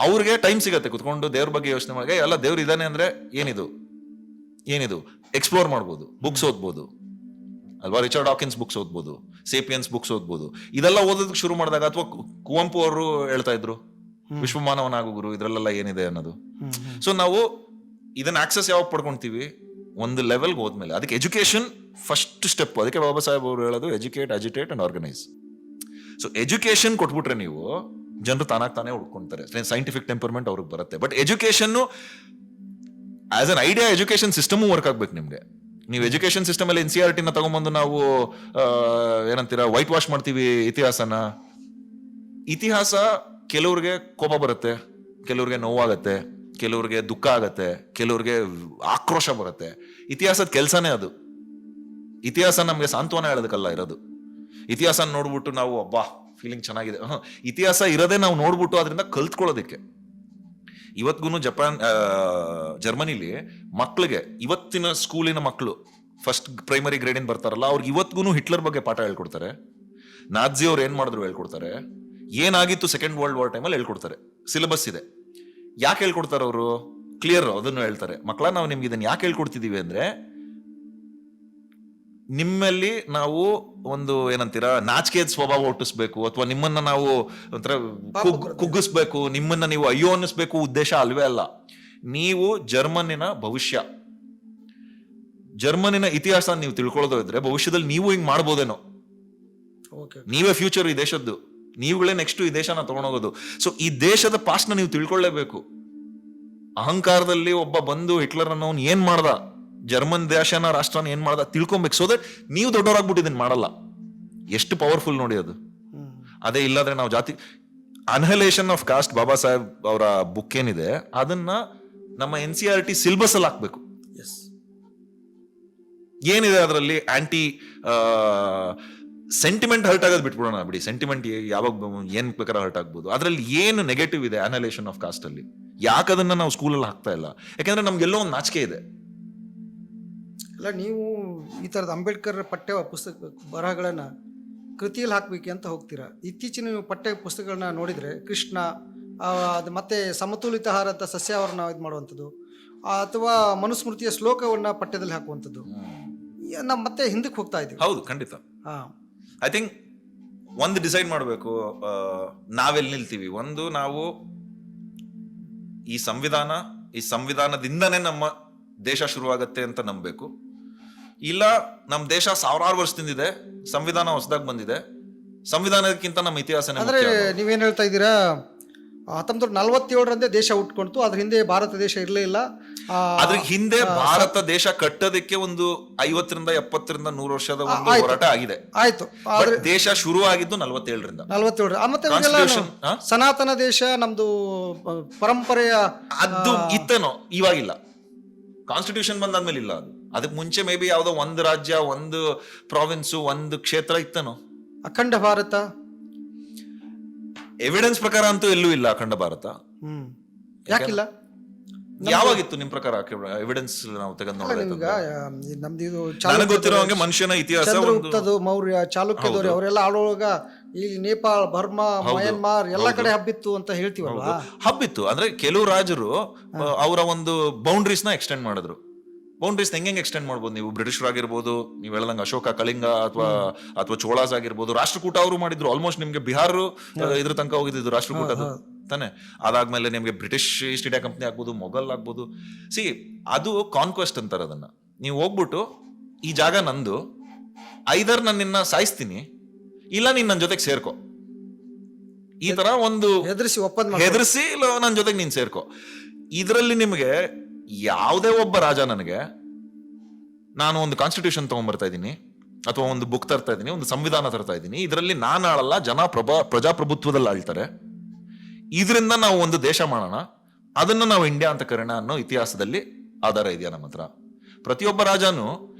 ಅವ್ರಿಗೆ ಟೈಮ್ ಸಿಗತ್ತೆ ಕುತ್ಕೊಂಡು ದೇವ್ರ ಬಗ್ಗೆ ಯೋಚನೆ ಮಾಡಿ, ಎಲ್ಲ ದೇವ್ರು ಇದಾನೆ ಅಂದ್ರೆ ಏನಿದು ಎಕ್ಸ್ಪ್ಲೋರ್ ಮಾಡ್ಬೋದು, ಬುಕ್ಸ್ ಓದ್ಬೋದು ಅಲ್ವಾ, ರಿಚರ್ಡ್ ಹಾಕಿನ್ಸ್ ಬುಕ್ಸ್ ಓದ್ಬೋದು, ಸೇಪಿಯನ್ಸ್ ಬುಕ್ಸ್ ಓದ್ಬೋದು. ಇದೆಲ್ಲ ಓದೋದಕ್ಕೆ ಶುರು ಮಾಡಿದಾಗ, ಅಥವಾ ಕುವೆಂಪು ಅವರು ಹೇಳ್ತಾ ಇದ್ರು ವಿಶ್ವಮಾನವನಾಗು ಗುರು, ಇದ್ರಲ್ಲೆಲ್ಲ ಏನಿದೆ ಅನ್ನೋದು. ಸೊ ನಾವು ಇದನ್ನ ಆಕ್ಸೆಸ್ ಯಾವಾಗ ಪಡ್ಕೊಂತೀವಿ, ಒಂದು ಲೆವೆಲ್ಗೆ ಹೋದ್ಮೇಲೆ. ಅದಕ್ಕೆ ಎಜುಕೇಶನ್ ಫಸ್ಟ್ ಸ್ಟೆಪ್. ಅದಕ್ಕೆ ಬಾಬಾ ಸಾಹೇಬ್ ಅವರು ಹೇಳೋದು educate, agitate and organise. So education ಕೊಟ್ಬಿಟ್ರೆ ನೀವು ಜನರು ತಾನೇ ಹುಡ್ಕೊಂತಾರೆ, ಸೈಂಟಿಫಿಕ್ ಟೆಂಪರ್ಮೆಂಟ್ ಅವ್ರಿಗೆ ಬರುತ್ತೆ. But education as an idea, education system work ಆಗ್ಬೇಕು ನಿಮ್ಗೆ. ನೀವು ಎಜುಕೇಶನ್ ಸಿಸ್ಟಮ್ ಅಲ್ಲಿ NCERT ನ ತಗೊಂಡ್ಬಂದು ನಾವು ಏನಂತೀರಾ ವೈಟ್ ವಾಶ್ ಮಾಡ್ತೀವಿ ಇತಿಹಾಸನ. ಇತಿಹಾಸ ಕೆಲವ್ರಿಗೆ ಕೋಪ ಬರುತ್ತೆ, ಕೆಲವ್ರಿಗೆ ನೋವಾಗತ್ತೆ, ಕೆಲವ್ರಿಗೆ ದುಃಖ ಆಗತ್ತೆ, ಕೆಲವ್ರಿಗೆ ಆಕ್ರೋಶ ಬರುತ್ತೆ. ಇತಿಹಾಸದ ಕೆಲಸನೇ ಅದು. ಇತಿಹಾಸ ನಮ್ಗೆ ಸಾಂತ್ವನ ಹೇಳೋದಕ್ಕಲ್ಲ ಇರೋದು. ಇತಿಹಾಸ ನೋಡ್ಬಿಟ್ಟು ನಾವು ಅಬ್ಬಾ ಫೀಲಿಂಗ್ ಚೆನ್ನಾಗಿದೆ, ಇತಿಹಾಸ ಇರೋದೇ ನಾವು ನೋಡ್ಬಿಟ್ಟು ಅದರಿಂದ ಕಲ್ತ್ಕೊಳ್ಳೋದಕ್ಕೆ. ಇವತ್ಗೂ ಜರ್ಮನಿಲಿ ಮಕ್ಳಿಗೆ, ಇವತ್ತಿನ ಸ್ಕೂಲಿನ ಮಕ್ಕಳು ಫಸ್ಟ್ ಪ್ರೈಮರಿ ಗ್ರೇಡಿನ ಬರ್ತಾರಲ್ಲ, ಅವ್ರಿಗೆ ಇವತ್ಗೂ ಹಿಟ್ಲರ್ ಬಗ್ಗೆ ಪಾಠ ಹೇಳ್ಕೊಡ್ತಾರೆ, ನಾಜಿ ಅವ್ರು ಏನ್ ಮಾಡಿದ್ರು ಹೇಳ್ಕೊಡ್ತಾರೆ, ಏನಾಗಿತ್ತು ಸೆಕೆಂಡ್ ವರ್ಲ್ಡ್ ವಾರ್ ಟೈಮಲ್ಲಿ ಹೇಳ್ಕೊಡ್ತಾರೆ. ಸಿಲೆಬಸ್ ಇದೆ. ಯಾಕೆ ಹೇಳ್ಕೊಡ್ತಾರೆ ಅವರು? ಕ್ಲಿಯರ್ ಅದನ್ನು ಹೇಳ್ತಾರೆ. ಮಕ್ಕಳ, ನಾವು ನಿಮ್ಗೆ ಇದನ್ನ ಯಾಕೆ ಹೇಳ್ಕೊಡ್ತಿದೀವಿ ಅಂದ್ರೆ, ನಿಮ್ಮಲ್ಲಿ ನಾವು ಒಂದು ಏನಂತೀರಾ ನಾಚಿಕೆದ ಸ್ವಭಾವ ಹುಟ್ಟಿಸ್ಬೇಕು, ಅಥವಾ ನಿಮ್ಮನ್ನ ನಾವು ಒಂಥರ ಕುಗ್ಗಿಸ್ಬೇಕು, ನಿಮ್ಮನ್ನ ನೀವು ಅಯ್ಯೋ ಅನ್ನಿಸ್ಬೇಕು ಉದ್ದೇಶ ಅಲ್ವೇ ಅಲ್ಲ. ನೀವು ಜರ್ಮನಿನ ಭವಿಷ್ಯ, ಜರ್ಮನಿನ ಇತಿಹಾಸ ನೀವು ತಿಳ್ಕೊಳ್ಳೋದು ಇದ್ರೆ ಭವಿಷ್ಯದಲ್ಲಿ ನೀವು ಹಿಂಗ್ ಮಾಡ್ಬೋದೇನೋ. ನೀವೇ ಫ್ಯೂಚರ್ ಈ ದೇಶದ್ದು, ನೀವುಗಳೇ ನೆಕ್ಸ್ಟ್ ಈ ದೇಶನ ತಗೊಂಡೋಗೋದು. ಸೊ ಈ ದೇಶದ ಪಾಸ್ಟ್ನ ನೀವು ತಿಳ್ಕೊಳ್ಳೇಬೇಕು. ಅಹಂಕಾರದಲ್ಲಿ ಒಬ್ಬ ಬಂದು ಹಿಟ್ಲರ್ ಅನ್ನೋನ್ ಏನ್ ಮಾಡ್ದ, ಜರ್ಮನ್ ದೇಶನ ರಾಷ್ಟ್ರನ ಏನ್ ಮಾಡ್ದ ತಿಳ್ಕೊಬೇಕು. ಸೊ ದಟ್ ನೀವು ದೊಡ್ಡವರಾಗ್ಬಿಟ್ಟಿದ್ದೀನಿ ಮಾಡಲ್ಲ. ಎಷ್ಟು ಪವರ್ಫುಲ್ ನೋಡಿ ಅದು. ಅದೇ ಇಲ್ಲಾದ್ರೆ ನಾವು ಜಾತಿ ಅನ್ಹಲೇಷನ್ ಆಫ್ ಕಾಸ್ಟ್, ಬಾಬಾ ಸಾಹೇಬ್ ಅವರ ಬುಕ್ ಏನಿದೆ ಅದನ್ನ ನಮ್ಮ NCERT ಸಿಲೆಬಸ್ ಅಲ್ಲಿ ಹಾಕ್ಬೇಕು. ಏನಿದೆ ಅದರಲ್ಲಿ ಆಂಟಿ ಸೆಂಟಿಮೆಂಟ್ ಹರ್ಟ್ ಆಗೋದು ಬಿಟ್ಬಿಡೋಣ ಬಿಡಿ. ಸೆಂಟಿಮೆಂಟ್ ಯಾವಾಗ ಏನ್ ಬೇಕಾದ್ರೆ ಹರ್ಟ್ ಆಗ್ಬೋದು. ಅದ್ರಲ್ಲಿ ಏನು ನೆಗೆಟಿವ್ ಇದೆ ಅನಲೇಷನ್ ಆಫ್ ಕಾಸ್ಟ್ ಅಲ್ಲಿ, ಯಾಕೆ ಅದನ್ನ ನಾವು ಸ್ಕೂಲಲ್ಲಿ ಹಾಕ್ತಾ ಇಲ್ಲ? ಯಾಕಂದ್ರೆ ನಮ್ಗೆಲ್ಲೋ ಒಂದು ನಾಚಿಕೆ ಇದೆ. ಅಲ್ಲ, ನೀವು ಈ ಥರದ ಅಂಬೇಡ್ಕರ್ ಪಠ್ಯ ಪುಸ್ತಕ ಬರಹಗಳನ್ನ ಕೃತಿಯಲ್ಲಿ ಹಾಕ್ಬೇಕು ಅಂತ ಹೋಗ್ತೀರಾ. ಇತ್ತೀಚಿನ ನೀವು ಪಠ್ಯ ಪುಸ್ತಕಗಳನ್ನ ನೋಡಿದ್ರೆ ಕೃಷ್ಣ ಅದು ಮತ್ತೆ ಸಮತೋಲಿತ ಆಹಾರ ಅಂತ ಸಸ್ಯಾಹಾರನ ಇದು ಮಾಡುವಂಥದ್ದು, ಅಥವಾ ಮನುಸ್ಮೃತಿಯ ಶ್ಲೋಕವನ್ನ ಪಠ್ಯದಲ್ಲಿ ಹಾಕುವಂಥದ್ದು, ನಾವು ಮತ್ತೆ ಹಿಂದಕ್ಕೆ ಹೋಗ್ತಾ ಇದ್ದೀವಿ. ಹೌದು, ಖಂಡಿತ. ಐ ಥಿಂಕ್ ಒಂದು ಡಿಸೈಡ್ ಮಾಡಬೇಕು, ನಾವೆಲ್ಲಿ ನಿಲ್ತೀವಿ. ಒಂದು, ನಾವು ಈ ಸಂವಿಧಾನದಿಂದನೇ ನಮ್ಮ ದೇಶ ಶುರುವಾಗತ್ತೆ ಅಂತ ನಂಬಬೇಕು. ಇಲ್ಲ, ನಮ್ಮ ದೇಶ ಸಾವಿರಾರು ವರ್ಷದಿಂದ ಇದೆ, ಸಂವಿಧಾನ ಹೊಸದಾಗಿ ಬಂದಿದೆ, ಸಂವಿಧಾನಕ್ಕಿಂತ ನಮ್ಮ ಇತಿಹಾಸ. ಅಂದ್ರೆ ನೀವೇನ್ ಹೇಳ್ತಾ ಇದ್ದೀರಾ, 1947ರಂದೇ ದೇಶ ಹುಟ್ಕೊಂತು, ಅದ್ರ ಹಿಂದೆ ಭಾರತ ದೇಶ ಇರಲೇ ಇಲ್ಲ. ಅದ್ರ ಹಿಂದೆ ಭಾರತ ದೇಶ ಕಟ್ಟೋದಕ್ಕೆ ಒಂದು 50ರಿಂದ 70ರಿಂದ 100 ವರ್ಷದ ಒಂದು ಹೋರಾಟ ಆಗಿದೆ. ಆಯ್ತು, ದೇಶ ಶುರು ಆಗಿದ್ದು 47ರಿಂದ. ಮತ್ತೆ ಸನಾತನ ದೇಶ ನಮ್ದು ಪರಂಪರೆಯ ಅದು ಇತ್ತೇನೋ, ಇವಾಗಿಲ್ಲ. ಕಾನ್ಸ್ಟಿಟ್ಯೂಷನ್ ಬಂದಾದ್ಮೇಲೆ ಇಲ್ಲ ಅದು. ಅದಕ್ಕೆ ಮುಂಚೆ ಮೇ ಬಿ ಯಾವ್ದೋ ಒಂದು ರಾಜ್ಯ, ಒಂದು ಪ್ರಾವಿನ್ಸು, ಒಂದು ಕ್ಷೇತ್ರ ಇತ್ತೇನೋ. ಅಖಂಡ ಭಾರತ ಎವಿಡೆನ್ಸ್ ಪ್ರಕಾರ ಅಂತೂ ಎಲ್ಲೂ ಇಲ್ಲ ಅಖಂಡ ಭಾರತ. ಯಾಕಿಲ್ಲ? ಯಾವಾಗಿತ್ತು ನಿಮ್ ಪ್ರಕಾರ ಎವಿಡೆನ್ಸ್ ನಾವು ತೆಗೆದು ನೋಡಿದ್ರೆ? ನಮ್ದು ನನಗೆ ಗೊತ್ತಿರೋ ಹಾಗೆ ಮನುಷ್ಯನ ಇತಿಹಾಸ ಚಂದ್ರಗುಪ್ತದು, ಮೌರ್ಯ, ಚಾಲುಕ್ಯದವರು ಅವರೆಲ್ಲ ಆಳುವಾಗ ಇಲ್ಲಿ ನೇಪಾಳ, ಬರ್ಮಾ, ಮಯನ್ಮಾರ್ ಎಲ್ಲ ಕಡೆ ಹಬ್ಬಿತ್ತು ಅಂತ ಹೇಳ್ತೀವಲ್ವಾ. ಹಬ್ಬಿತ್ತು ಅಂದ್ರೆ ಕೆಲವು ರಾಜರು ಅವರ ಒಂದು ಬೌಂಡ್ರೀಸ್ ನ ಎಕ್ಸ್ಟೆಂಡ್ ಮಾಡಿದ್ರು. ಬೌಂಡ್ರೀಸ್ ಹೆಂಗೆ ಎಕ್ಸ್ಟೆಂಡ್ ಮಾಡ್ಬೋದು ನೀವು? ಬ್ರಿಟಿಷರಾಗಿರ್ಬೋದು, ನೀವು ಹೇಳದಂಗ ಅಶೋಕ, ಕಳಿಂಗ ಅಥವಾ ಚೋಳಾಸ್ ಆಗಿರ್ಬೋದು. ರಾಷ್ಟ್ರಕೂಟ ಅವರು ಮಾಡಿದ್ರು. ಆಲ್ಮೋಸ್ಟ್ ನಿಮ್ಗೆ ಬಿಹಾರ ಇದ್ರ ತನಕ ಹೋಗಿದ್ದು ರಾಷ್ಟ್ರಕೂಟದ ತಾನೆ. ಅದಾದ್ಮೇಲೆ ನಿಮ್ಗೆ ಬ್ರಿಟಿಷ್ ಈಸ್ಟ್ ಇಂಡಿಯಾ ಕಂಪ್ನಿ ಆಗ್ಬೋದು, ಮೊಘಲ್ ಆಗ್ಬೋದು. ಅದು ಕಾನ್ಕ್ವೆಸ್ಟ್ ಅಂತಾರೆ ಅದನ್ನ. ನೀವು ಹೋಗ್ಬಿಟ್ಟು ಈ ಜಾಗ ನಂದು, ಐದರ್ ನಾನು ನಿನ್ನ ಸಾಯಿಸ್ತೀನಿ, ಇಲ್ಲ ನೀನ್ ನನ್ನ ಜೊತೆಗೆ ಸೇರ್ಕೊ, ಈ ತರ ಒಂದು ಹೆದರ್ಸಿ ಇಲ್ಲ ನನ್ನ ಜೊತೆಗೆ ನೀನ್ ಸೇರ್ಕೊ. ಇದರಲ್ಲಿ ನಿಮ್ಗೆ ಯಾವುದೇ ಒಬ್ಬ ರಾಜ ನನಗೆ ನಾನು ಒಂದು ಕಾನ್ಸ್ಟಿಟ್ಯೂಷನ್ ತಗೊಂಡ್ಬರ್ತಾ ಇದ್ದೀನಿ, ಅಥವಾ ಒಂದು ಬುಕ್ ತರ್ತಾ ಇದ್ದೀನಿ, ಒಂದು ಸಂವಿಧಾನ ತರ್ತಾ ಇದ್ದೀನಿ, ಇದರಲ್ಲಿ ನಾನು ಆಳಲ್ಲ, ಜನ ಪ್ರಜಾಪ್ರಭುತ್ವದಲ್ಲಿ ಆಳ್ತಾರೆ, ಇದರಿಂದ ನಾವು ಒಂದು ದೇಶ ಮಾಡೋಣ, ಅದನ್ನ ನಾವು ಇಂಡಿಯಾ ಅಂತ ಕರೆಯೋಣ ಅನ್ನೋ ಇತಿಹಾಸದಲ್ಲಿ ಆಧಾರ ಇದೆಯಾ ನಮ್ಮ ಹತ್ರ? ಪ್ರತಿಯೊಬ್ಬ ರಾಜನು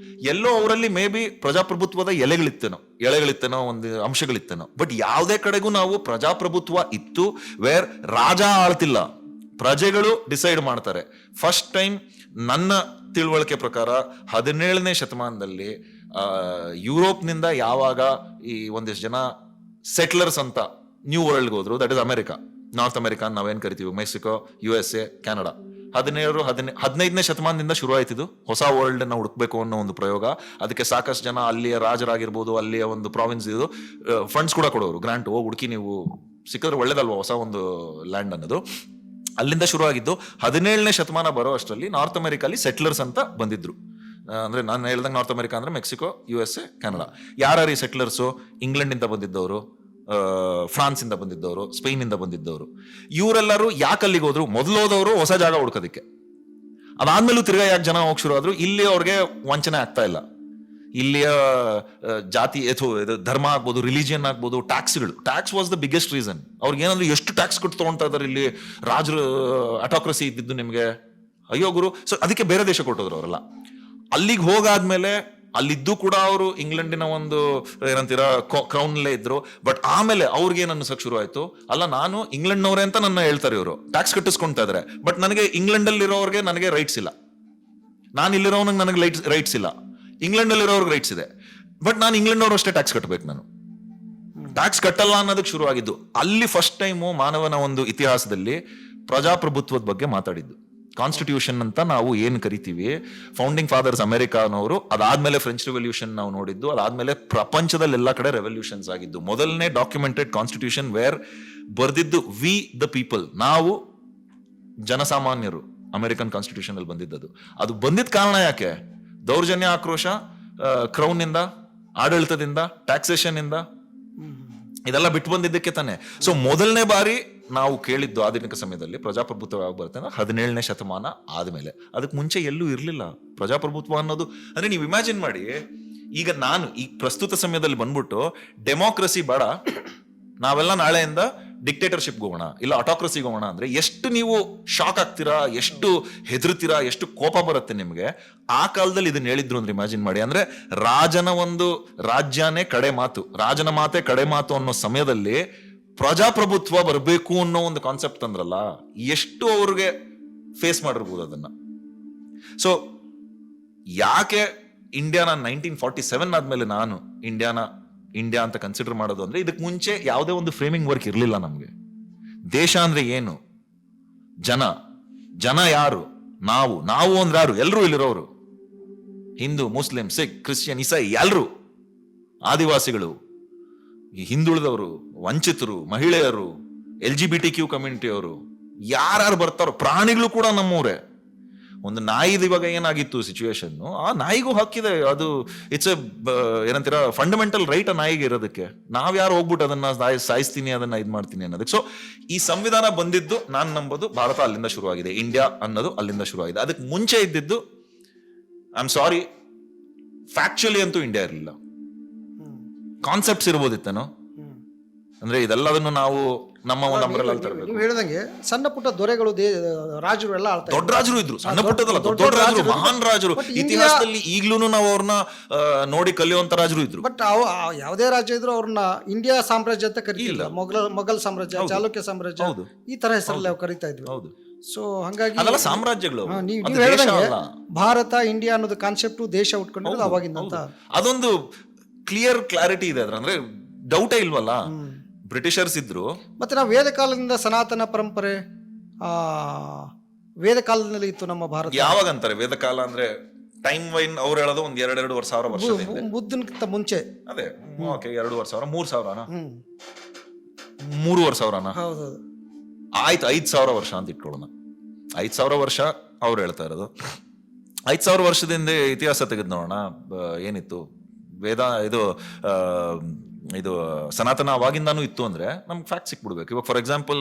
ಎಲ್ಲೋ ಅವರಲ್ಲಿ ಮೇ ಬಿ ಪ್ರಜಾಪ್ರಭುತ್ವದ ಎಳೆಗಳಿತ್ತೇನೋ ಒಂದು ಅಂಶಗಳಿತ್ತೇನೋ, ಬಟ್ ಯಾವುದೇ ಕಡೆಗೂ ನಾವು ಪ್ರಜಾಪ್ರಭುತ್ವ ಇತ್ತು ವೇರ್ ರಾಜ ಆಳ್ತಿಲ್ಲ, ಪ್ರಜೆಗಳು ಡಿಸೈಡ್ ಮಾಡ್ತಾರೆ. ಫಸ್ಟ್ ಟೈಮ್ ನನ್ನ ತಿಳುವಳಿಕೆ ಪ್ರಕಾರ 17ನೇ ಶತಮಾನದಲ್ಲಿ ಯುರೋಪ್ನಿಂದ ಯಾವಾಗ ಈ ಒಂದಿಷ್ಟು ಜನ ಸೆಟ್ಲರ್ಸ್ ಅಂತ ನ್ಯೂ ವರ್ಲ್ಡ್ಗೆ ಹೋದ್ರು, that is America, north America ನಾವೇನ್ ಕರಿತೀವಿ, ಮೆಕ್ಸಿಕೋ, USA, ಕೆನಡಾ. 15ನೇ ಶತಮಾನದಿಂದ ಶುರು ಆಯ್ತಿದ್ದು ಹೊಸ ವರ್ಲ್ಡ್ ನ ಹುಡುಕ್ಬೇಕು ಅನ್ನೋ ಒಂದು ಪ್ರಯೋಗ. ಅದಕ್ಕೆ ಸಾಕಷ್ಟು ಜನ ಅಲ್ಲಿಯ ರಾಜರಾಗಿರ್ಬೋದು, ಅಲ್ಲಿಯ ಒಂದು ಪ್ರಾವಿನ್ಸ್ ಇದು ಫಂಡ್ಸ್ ಕೂಡ ಕೊಡೋರು, ಗ್ರಾಂಟ್, ಹುಡುಕಿ ನೀವು ಸಿಕ್ಕಿದ್ರೆ ಒಳ್ಳೇದಲ್ವಾ ಹೊಸ ಒಂದು ಲ್ಯಾಂಡ್ ಅನ್ನೋದು. ಅಲ್ಲಿಂದ ಶುರು ಆಗಿದ್ದು. 17ನೇ ಶತಮಾನ ಬರೋ ಅಷ್ಟರಲ್ಲಿ ನಾರ್ತ್ ಅಮೆರಿಕಲ್ಲಿ ಸೆಟ್ಲರ್ಸ್ ಅಂತ ಬಂದಿದ್ರು. ಅಂದ್ರೆ ನಾನು ಹೇಳ್ದಂಗೆ ನಾರ್ತ್ ಅಮೆರಿಕಾ ಅಂದ್ರೆ ಮೆಕ್ಸಿಕೋ, USA, ಕೆನಡಾ. ಯಾರು ಈ ಸೆಟ್ಲರ್ಸು? ಇಂಗ್ಲೆಂಡ್ ಇಂದ ಬಂದಿದ್ದವರು, ಫ್ರಾನ್ಸ್ ಇಂದ ಬಂದಿದ್ದವರು, ಸ್ಪೇನ್ ಇಂದ ಬಂದಿದ್ದವರು. ಇವರೆಲ್ಲರೂ ಯಾಕೆ ಅಲ್ಲಿಗೆ ಹೋದ್ರು? ಮೊದಲು ಹೋದವರು ಹೊಸ ಜಾಗ ಹುಡ್ಕೋದಕ್ಕೆ. ಅದಾದ್ಮೇಲೂ ತಿರ್ಗಾ ಯಾಕೆ ಜನ ಹೋಗಿ ಶುರು ಆದ್ರು? ಇಲ್ಲಿ ಅವ್ರಿಗೆ ವಂಚನೆ ಆಗ್ತಾ ಇಲ್ಲ. ಇಲ್ಲಿಯ ಜಾತಿ ಇದು ಧರ್ಮ ಆಗ್ಬೋದು, ರಿಲಿಜಿಯನ್ ಆಗ್ಬೋದು, tax was the biggest reason. ಅವ್ರಿಗೆ ಏನಂದ್ರೆ ಎಷ್ಟು ಟ್ಯಾಕ್ಸ್ ಕೊಟ್ಟು ತಗೊಂತಾ ಇದಾರೆ ಇಲ್ಲಿ, ರಾಜರು ಅಟೋಕ್ರಸಿ ಇದ್ದಿದ್ದು ನಿಮ್ಗೆ, ಅಯ್ಯೋ ಗುರು. ಸೊ ಅದಕ್ಕೆ ಬೇರೆ ದೇಶ ಕೊಟ್ಟೋದ್ರು ಅವರೆಲ್ಲ. ಅಲ್ಲಿಗೆ ಹೋಗಾದ್ಮೇಲೆ ಅಲ್ಲಿದ್ದು ಕೂಡ ಅವರು ಇಂಗ್ಲೆಂಡಿನ ಒಂದು ಏನಂತೀರ ಕ್ರೌನ್ಲೇ ಇದ್ರು. ಬಟ್ ಆಮೇಲೆ ಅವ್ರಿಗೆ ಏನ್ ಅನ್ಸಕ್ ಶುರು ಆಯ್ತು, ಅಲ್ಲ ನಾನು ಇಂಗ್ಲೆಂಡ್ನವ್ರೆ ಅಂತ ನನ್ನ ಹೇಳ್ತಾರೆ ಇವರು, ಟ್ಯಾಕ್ಸ್ ಕಟ್ಟಿಸ್ಕೊಂತಾ ಇದಾರೆ, ಬಟ್ ನನಗೆ ಇಂಗ್ಲೆಂಡ್ ಅಲ್ಲಿರೋರ್ಗೆ ನನಗೆ ರೈಟ್ಸ್ ಇಲ್ಲ, ನಾನು ಇಲ್ಲಿರೋನಿಗೆ ನನಗೆ ರೈಟ್ಸ್ ಇಲ್ಲ, ಇಂಗ್ಲೆಂಡ್ ಅಲ್ಲಿರೋರ್ಗೆ ರೈಟ್ಸ್ ಇದೆ, ಬಟ್ ನಾನು ಇಂಗ್ಲೆಂಡ್ ಅವ್ರು ಅಷ್ಟೇ ಟ್ಯಾಕ್ಸ್ ಕಟ್ಟಬೇಕು, ನಾನು ಟ್ಯಾಕ್ಸ್ ಕಟ್ಟಲ್ಲ ಅನ್ನೋದಕ್ಕೆ ಶುರು ಆಗಿದ್ದು. ಅಲ್ಲಿ ಫಸ್ಟ್ ಟೈಮು ಮಾನವನ ಒಂದು ಇತಿಹಾಸದಲ್ಲಿ ಪ್ರಜಾಪ್ರಭುತ್ವದ ಬಗ್ಗೆ ಮಾತಾಡಿದ್ದು. ಕಾನ್ಸ್ಟಿಟ್ಯೂಷನ್ ಅಂತ ನಾವು ಏನ್ ಕರಿತೀವಿ, ಫೌಂಡಿಂಗ್ ಫಾದರ್ಸ್ ಅಮೆರಿಕಾನವರು, ಅದಾದ್ಮೇಲೆ ಫ್ರೆಂಚ್ ರೆವಲ್ಯೂಷನ್ ನಾವು ನೋಡಿದ್ದು, ಅದಾದ್ಮೇಲೆ ಪ್ರಪಂಚದಲ್ಲಿ ಎಲ್ಲಾ ಕಡೆ ರೆವಲ್ಯೂಷನ್ಸ್ ಆಗಿದ್ದು. ಮೊದಲನೇ ಡಾಕ್ಯುಮೆಂಟೆಡ್ ಕಾನ್ಸ್ಟಿಟ್ಯೂಷನ್ ವೇರ್ ಬರ್ದಿದ್ದು ವಿ ದ ಪೀಪಲ್, ನಾವು ಜನಸಾಮಾನ್ಯರು, ಅಮೆರಿಕನ್ ಕಾನ್ಸ್ಟಿಟ್ಯೂಷನ್ ಅಲ್ಲಿ ಬಂದಿದ್ದದು. ಅದು ಬಂದಿದ್ದ ಕಾರಣ ಯಾಕೆ? ದೌರ್ಜನ್ಯ, ಆಕ್ರೋಶ, ಕ್ರೌನ್ ಇಂದ, ಆಡಳಿತದಿಂದ, ಟ್ಯಾಕ್ಸೇಷನ್ ಇಂದ, ಇದೆಲ್ಲ ಬಿಟ್ಟು ಬಂದಿದ್ದಕ್ಕೆ ತಾನೆ. ಸೊ ಮೊದಲನೇ ಬಾರಿ ನಾವು ಕೇಳಿದ್ದು ಆಧುನಿಕ ಸಮಯದಲ್ಲಿ ಪ್ರಜಾಪ್ರಭುತ್ವ ಯಾವಾಗ ಬರುತ್ತೆ ಅಂದ್ರೆ 17ನೇ ಶತಮಾನ ಆದ್ಮೇಲೆ. ಅದಕ್ಕೆ ಮುಂಚೆ ಎಲ್ಲೂ ಇರ್ಲಿಲ್ಲ ಪ್ರಜಾಪ್ರಭುತ್ವ ಅನ್ನೋದು. ಅಂದ್ರೆ ನೀವು ಇಮ್ಯಾಜಿನ್ ಮಾಡಿ, ಈಗ ನಾನು ಈ ಪ್ರಸ್ತುತ ಸಮಯದಲ್ಲಿ ಬಂದ್ಬಿಟ್ಟು ಡೆಮೋಕ್ರಸಿ ಬೇಡ, ನಾವೆಲ್ಲ ನಾಳೆಯಿಂದ ಡಿಕ್ಟೇಟರ್ಶಿಪ್ ಹೋಗೋಣ, ಇಲ್ಲ ಅಟೋಕ್ರಸಿಗೆ ಹೋಗೋಣ ಅಂದ್ರೆ ಎಷ್ಟು ನೀವು ಶಾಕ್ ಆಗ್ತೀರಾ, ಎಷ್ಟು ಹೆದರ್ತೀರಾ, ಎಷ್ಟು ಕೋಪ ಬರುತ್ತೆ ನಿಮ್ಗೆ. ಆ ಕಾಲದಲ್ಲಿ ಇದನ್ನ ಹೇಳಿದ್ರು ಅಂದ್ರೆ ಇಮ್ಯಾಜಿನ್ ಮಾಡಿ. ಅಂದ್ರೆ ರಾಜನ ಒಂದು ರಾಜ್ಯನೇ ಕಡೆ ಮಾತು, ರಾಜನ ಮಾತೆ ಕಡೆ ಮಾತು ಅನ್ನೋ ಸಮಯದಲ್ಲಿ ಪ್ರಜಾಪ್ರಭುತ್ವ ಬರಬೇಕು ಅನ್ನೋ ಒಂದು ಕಾನ್ಸೆಪ್ಟ್ ಅಂದ್ರಲ್ಲ, ಎಷ್ಟು ಅವ್ರಿಗೆ ಫೇಸ್ ಮಾಡಿರ್ಬೋದು ಅದನ್ನ. ಸೊ ಯಾಕೆ ಇಂಡಿಯಾನ 1947 ಆದ್ಮೇಲೆ ನಾನು ಇಂಡಿಯಾ ಅಂತ ಕನ್ಸಿಡರ್ ಮಾಡೋದು ಅಂದ್ರೆ, ಇದಕ್ಕೆ ಮುಂಚೆ ಯಾವುದೇ ಒಂದು ಫ್ರೇಮಿಂಗ್ ವರ್ಕ್ ಇರಲಿಲ್ಲ ನಮ್ಗೆ. ದೇಶ ಅಂದ್ರೆ ಏನು, ಜನ ಯಾರು, ನಾವು ಅಂದ್ರೆ ಯಾರು, ಎಲ್ರು ಇಲ್ಲಿರೋರು, ಹಿಂದೂ, ಮುಸ್ಲಿಂ, ಸಿಖ್, ಕ್ರಿಶ್ಚಿಯನ್, ಇಸಾಯಿ, ಎಲ್ರು, ಆದಿವಾಸಿಗಳು, ಹಿಂದುಳಿದವರು, ವಂಚಿತರು, ಮಹಿಳೆಯರು, LGBTQ ಕಮ್ಯುನಿಟಿಯವರು, ಯಾರು ಬರ್ತಾರೋ, ಪ್ರಾಣಿಗಳು ಕೂಡ ನಮ್ಮೂರೇ. ಒಂದು ನಾಯಿದು ಇವಾಗ ಏನಾಗಿತ್ತು ಸಿಚುವೇಶನ್, ಆ ನಾಯಿಗೂ ಹಕ್ಕಿದೆ, ಅದು ಇಟ್ಸ್ ಏನಂತೀರ ಫಂಡಮೆಂಟಲ್ ರೈಟ್ ಆ ನಾಯಿಗೆ ಇರೋದಕ್ಕೆ. ನಾವ್ಯಾರು ಹೋಗ್ಬಿಟ್ಟು ಅದನ್ನ ಸಾಯಿಸ್ತೀನಿ, ಅದನ್ನ ಇದ್ ಮಾಡ್ತೀನಿ ಅನ್ನೋದಕ್ಕೆ. ಸೊ ಈ ಸಂವಿಧಾನ ಬಂದಿದ್ದು ನಾನು ನಂಬೋದು ಭಾರತ ಅಲ್ಲಿಂದ ಶುರುವಾಗಿದೆ, ಇಂಡಿಯಾ ಅನ್ನೋದು ಅಲ್ಲಿಂದ ಶುರುವಾಗಿದೆ. ಅದಕ್ಕೆ ಮುಂಚೆ ಇದ್ದಿದ್ದು, ಐ ಆಮ್ ಸಾರಿ, ಫ್ಯಾಕ್ಚುಲಿ ಅಂತೂ ಇಂಡಿಯಾ ಇರಲಿಲ್ಲ. ಕಾನ್ಸೆಪ್ಟ್ಸ್ ಇರ್ಬೋದಿತ್ತೇನೋ, ಅಂದ್ರೆ ಇದೆಲ್ಲದನ್ನು ನಾವು ನಮ್ಮ ಒಂದು ಅಂಬ್ರೆಲಾ ಅಲ್ಲಿ ತರಬೇಕು. ನೀವು ಹೇಳಿದಂಗೆ ಸಣ್ಣ ಪುಟ್ಟ ದೊರೆಗಳು, ರಾಜರು ಎಲ್ಲ ಆಳ್ತಾ ದೊಡ್ಡ ರಾಜರು ಇದ್ರು, ಸಣ್ಣ ಪುಟ್ಟದಲ್ಲ, ದೊಡ್ಡ ರಾಜರು, ಮಹಾನ್ ರಾಜರು. ಇತಿಹಾಸದಲ್ಲಿ ಈಗ್ಲೂ ನಾವು ಅವ್ರನ್ನ ನೋಡಿ ಕಲಿಯುವಂತ ರಾಜರು ಇದ್ರು. ಬಟ್ ಯಾವುದೇ ರಾಜ್ಯ ಇದ್ರು ಅವ್ರನ್ನ ಇಂಡಿಯಾ ಸಾಮ್ರಾಜ್ಯ ಅಂತ ಕರೀತಿಲ್ಲ. ಮೊಘಲ್ ಸಾಮ್ರಾಜ್ಯ, ಚಾಲುಕ್ಯ ಸಾಮ್ರಾಜ್ಯ, ಈ ತರ ಹೆಸರಲ್ಲಿ ನಾವು ಕರಿತಾ ಇದ್ವಿ. ಹೌದು. ಸೊ ಹಂಗಾಗಿ ಅದೆಲ್ಲ ಸಾಮ್ರಾಜ್ಯಗಳು. ನೀವು ಹೇಳಿದಂಗೆ ಭಾರತ, ಇಂಡಿಯಾ ಅನ್ನೋದು ಕಾನ್ಸೆಪ್ಟ್, ದೇಶ ಉಟ್ಕೊಂಡಿರೋದು ಅವಾಗಿಂದ ಅಂತ. ಅದೊಂದು ಕ್ಲಾರಿಟಿ ಇದೆ ಅದ್ರ, ಅಂದ್ರೆ ಡೌಟೇ ಇಲ್ವಲ್ಲ. ಬ್ರಿಟಿಷರ್ಸ್ ಇದ್ರು. ಮತ್ತೆ ನಾವು ವೇದ ಕಾಲದಿಂದ ಸನಾತನ ಪರಂಪರೆ ವೇದ ಕಾಲದಲ್ಲಿ ಇತ್ತು ನಮ್ಮ ಭಾರತ. ಯಾವಾಗ ಅಂತಾರೆ ವೇದ ಕಾಲ ಅಂದ್ರೆ? ಟೈಮ್ ವೈನ್ ಅವ್ರು ಹೇಳೋದು ಒಂದ್ 2,500 ವರ್ಷ ಬುದ್ಧನ್ಕಿಂತ ಮುಂಚೆ. ಅದೇ ಓಕೆ, 2,500, 3,000, 3,500. ಹೌದು, ಆಯ್ತು, 5,000 ವರ್ಷ ಅಂತ ಇಟ್ಕೊಳ್ಳೋಣ. 5,000 ವರ್ಷ ಅವ್ರು ಹೇಳ್ತಾ ಇರೋದು. 5,000 ವರ್ಷದಿಂದ ಇತಿಹಾಸ ತೆಗೆದು ನೋಡೋಣ, ಏನಿತ್ತು ವೇದ, ಇದು ಸನಾತನ ಅವಾಗಿಂದಾನು ಇತ್ತು ಅಂದ್ರೆ ನಮ್ಗೆ ಫ್ಯಾಕ್ಟ್ ಸಿಕ್ಬಿಡ್ಬೇಕು. ಇವಾಗ for example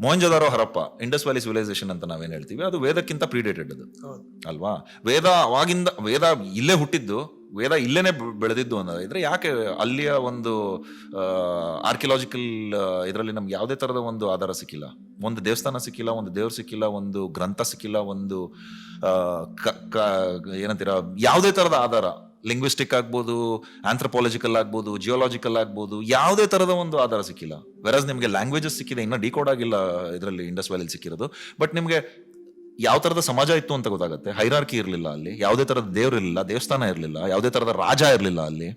Mohenjodaro, Harappa, Indus valley civilisation ಅಂತ ನಾವೇನ್ ಹೇಳ್ತೀವಿ, ಅದು ವೇದಕ್ಕಿಂತ ಪ್ರೀಡೇಟೆಡ್ ಅದು ಅಲ್ವಾ. ವೇದ ಇಲ್ಲೇ ಹುಟ್ಟಿದ್ದು, ವೇದ ಇಲ್ಲೇನೆ ಬೆಳೆದಿದ್ದು ಅನ್ನೋದಿದ್ರೆ ಯಾಕೆ ಅಲ್ಲಿಯ ಒಂದು ಆರ್ಕಿಯಾಲಜಿಕಲ್ ಇದರಲ್ಲಿ ನಮ್ಗೆ ಯಾವುದೇ ಥರದ ಒಂದು ಆಧಾರ ಸಿಕ್ಕಿಲ್ಲ, ಒಂದು ದೇವಸ್ಥಾನ ಸಿಕ್ಕಿಲ್ಲ, ಒಂದು ದೇವ್ರು ಸಿಕ್ಕಿಲ್ಲ, ಒಂದು ಗ್ರಂಥ ಸಿಕ್ಕಿಲ್ಲ, ಒಂದು ಏನಂತೀರ ಯಾವುದೇ ಥರದ ಆಧಾರ, ಲಿಂಗ್ವಿಸ್ಟಿಕ್ ಆಗ್ಬೋದು, ಆಂಥ್ರಪಾಲಜಿಕಲ್ ಆಗ್ಬೋದು, ಜಿಯೋಲಾಜಿಕಲ್ ಆಗ್ಬೋದು, ಯಾವುದೇ ಥರದ ಒಂದು ಆಧಾರ ಸಿಕ್ಕಿಲ್ಲ. ವೆರಸ್ ನಿಮಗೆ ಲ್ಯಾಂಗ್ವೇಜಸ್ ಸಿಕ್ಕಿದೆ, ಇನ್ನೂ ಡಿಕೋಡ್ ಆಗಿಲ್ಲ ಇದರಲ್ಲಿ ಇಂಡಸ್ ವ್ಯಾಲಿಲಿ ಸಿಕ್ಕಿರೋದು. ಬಟ್ ನಿಮಗೆ ಯಾವ ಥರದ ಸಮಾಜ ಇತ್ತು ಅಂತ ಗೊತ್ತಾಗುತ್ತೆ. ಹೈರಾರ್ಕಿ ಇರಲಿಲ್ಲ ಅಲ್ಲಿ, ಯಾವುದೇ ಥರದ ದೇವ್ರು ಇರಲಿಲ್ಲ, ದೇವಸ್ಥಾನ ಇರಲಿಲ್ಲ, ಯಾವುದೇ ಥರದ ರಾಜ ಇರಲಿಲ್ಲ ಅಲ್ಲಿ.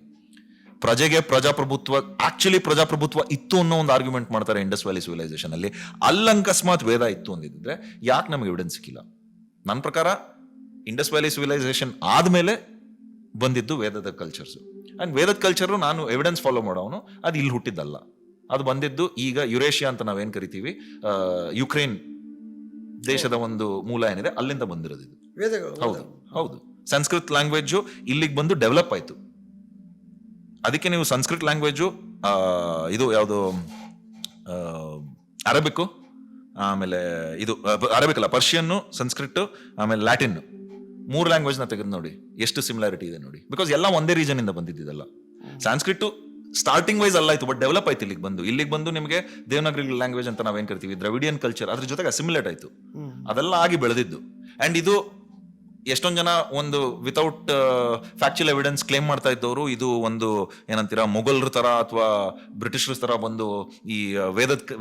ಪ್ರಜೆಗೆ ಪ್ರಜಾಪ್ರಭುತ್ವ, ಆಕ್ಚುಲಿ ಪ್ರಜಾಪ್ರಭುತ್ವ ಇತ್ತು ಅನ್ನೋ ಒಂದು ಆರ್ಗ್ಯುಮೆಂಟ್ ಮಾಡ್ತಾರೆ ಇಂಡಸ್ ವ್ಯಾಲಿ ಸಿವಿಲೈಸೇಷನ್ ಅಲ್ಲಿ. ಅಲ್ಲಂಕಸ್ಮಾತ್ ವೇದ ಇತ್ತು ಅಂದಿದ್ರೆ ಯಾಕೆ ನಮಗೆ ಎವಿಡೆನ್ಸ್ ಸಿಕ್ಕಿಲ್ಲ? ನನ್ನ ಪ್ರಕಾರ ಇಂಡಸ್ ವ್ಯಾಲಿ ಸಿವಿಲೈಸೇಷನ್ ಆದಮೇಲೆ ಬಂದಿದ್ದು ವೇದದ ಕಲ್ಚರ್ಸು. ಆ್ಯಂಡ್ ವೇದದ ಕಲ್ಚರು ನಾನು ಎವಿಡೆನ್ಸ್ ಫಾಲೋ ಮಾಡೋನು, ಅದು ಇಲ್ಲಿ ಹುಟ್ಟಿದ್ದಲ್ಲ. ಅದು ಬಂದಿದ್ದು ಈಗ ಯುರೇಷಿಯಾ ಅಂತ ನಾವೇನು ಕರಿತೀವಿ, ಯುಕ್ರೇನ್ ದೇಶದ ಒಂದು ಮೂಲ ಏನಿದೆ ಅಲ್ಲಿಂದ ಬಂದಿರೋದು ಇದು. ಹೌದು ಹೌದು. ಸಂಸ್ಕೃತ್ ಲ್ಯಾಂಗ್ವೇಜು ಇಲ್ಲಿಗೆ ಬಂದು ಡೆವಲಪ್ ಆಯಿತು. ಅದಕ್ಕೆ ನೀವು ಸಂಸ್ಕೃತ್ ಲ್ಯಾಂಗ್ವೇಜು ಇದು ಯಾವುದು ಅರಬಿಕ್ಕು, ಆಮೇಲೆ ಇದು ಅರಬಿಕ್ ಅಲ್ಲ, ಪರ್ಷಿಯನ್ನು, ಸಂಸ್ಕೃತ್, ಆಮೇಲೆ ಲ್ಯಾಟಿನ್, 3 ಲ್ಯಾಂಗ್ವೇಜ್ನ ತೆಗೆದು ನೋಡಿ ಎಷ್ಟು ಸಿಮಿಲಾರಿಟಿ ಇದೆ ನೋಡಿ. ಬಿಕಾಸ್ ಎಲ್ಲ ಒಂದೇ ರೀಜನ್ ಇಂದ ಬಂದಿದ್ದಲ್ಲ. ಸಂಸ್ಕೃತ್ ಸ್ಟಾರ್ಟಿಂಗ್ ವೈಸ್ ಅಲ್ಲ ಆಯ್ತು, ಬಟ್ ಡೆವಲಪ್ ಆಯ್ತು ಇಲ್ಲಿಗೆ ಬಂದು ನಿಮಗೆ ದೇವನಾಗರಿ ಲ್ಯಾಂಗ್ವೇಜ್ ಅಂತ ನಾವೇನ್ ಕರಿತೀವಿ, ದ್ರವಿಡಿಯನ್ ಕಲ್ಚರ್, ಅದ್ರ ಜೊತೆಗೆ ಅಸಿಮಿಲೇಟ್ ಆಯ್ತು. ಅದೆಲ್ಲ ಆಗಿ ಬೆಳೆದಿದ್ದು. ಅಂಡ್ ಇದು ಎಷ್ಟೊಂದು ಜನ ಒಂದು ವಿತೌಟ್ ಫ್ಯಾಕ್ಚುಯಲ್ ಎವಿಡೆನ್ಸ್ ಕ್ಲೇಮ್ ಮಾಡ್ತಾ ಇದ್ದವರು ಇದು ಒಂದು ಏನಂತೀರಾ ಮೊಘಲರ ತರ ಅಥವಾ ಬ್ರಿಟಿಷರ ತರ ಬಂದು ಈ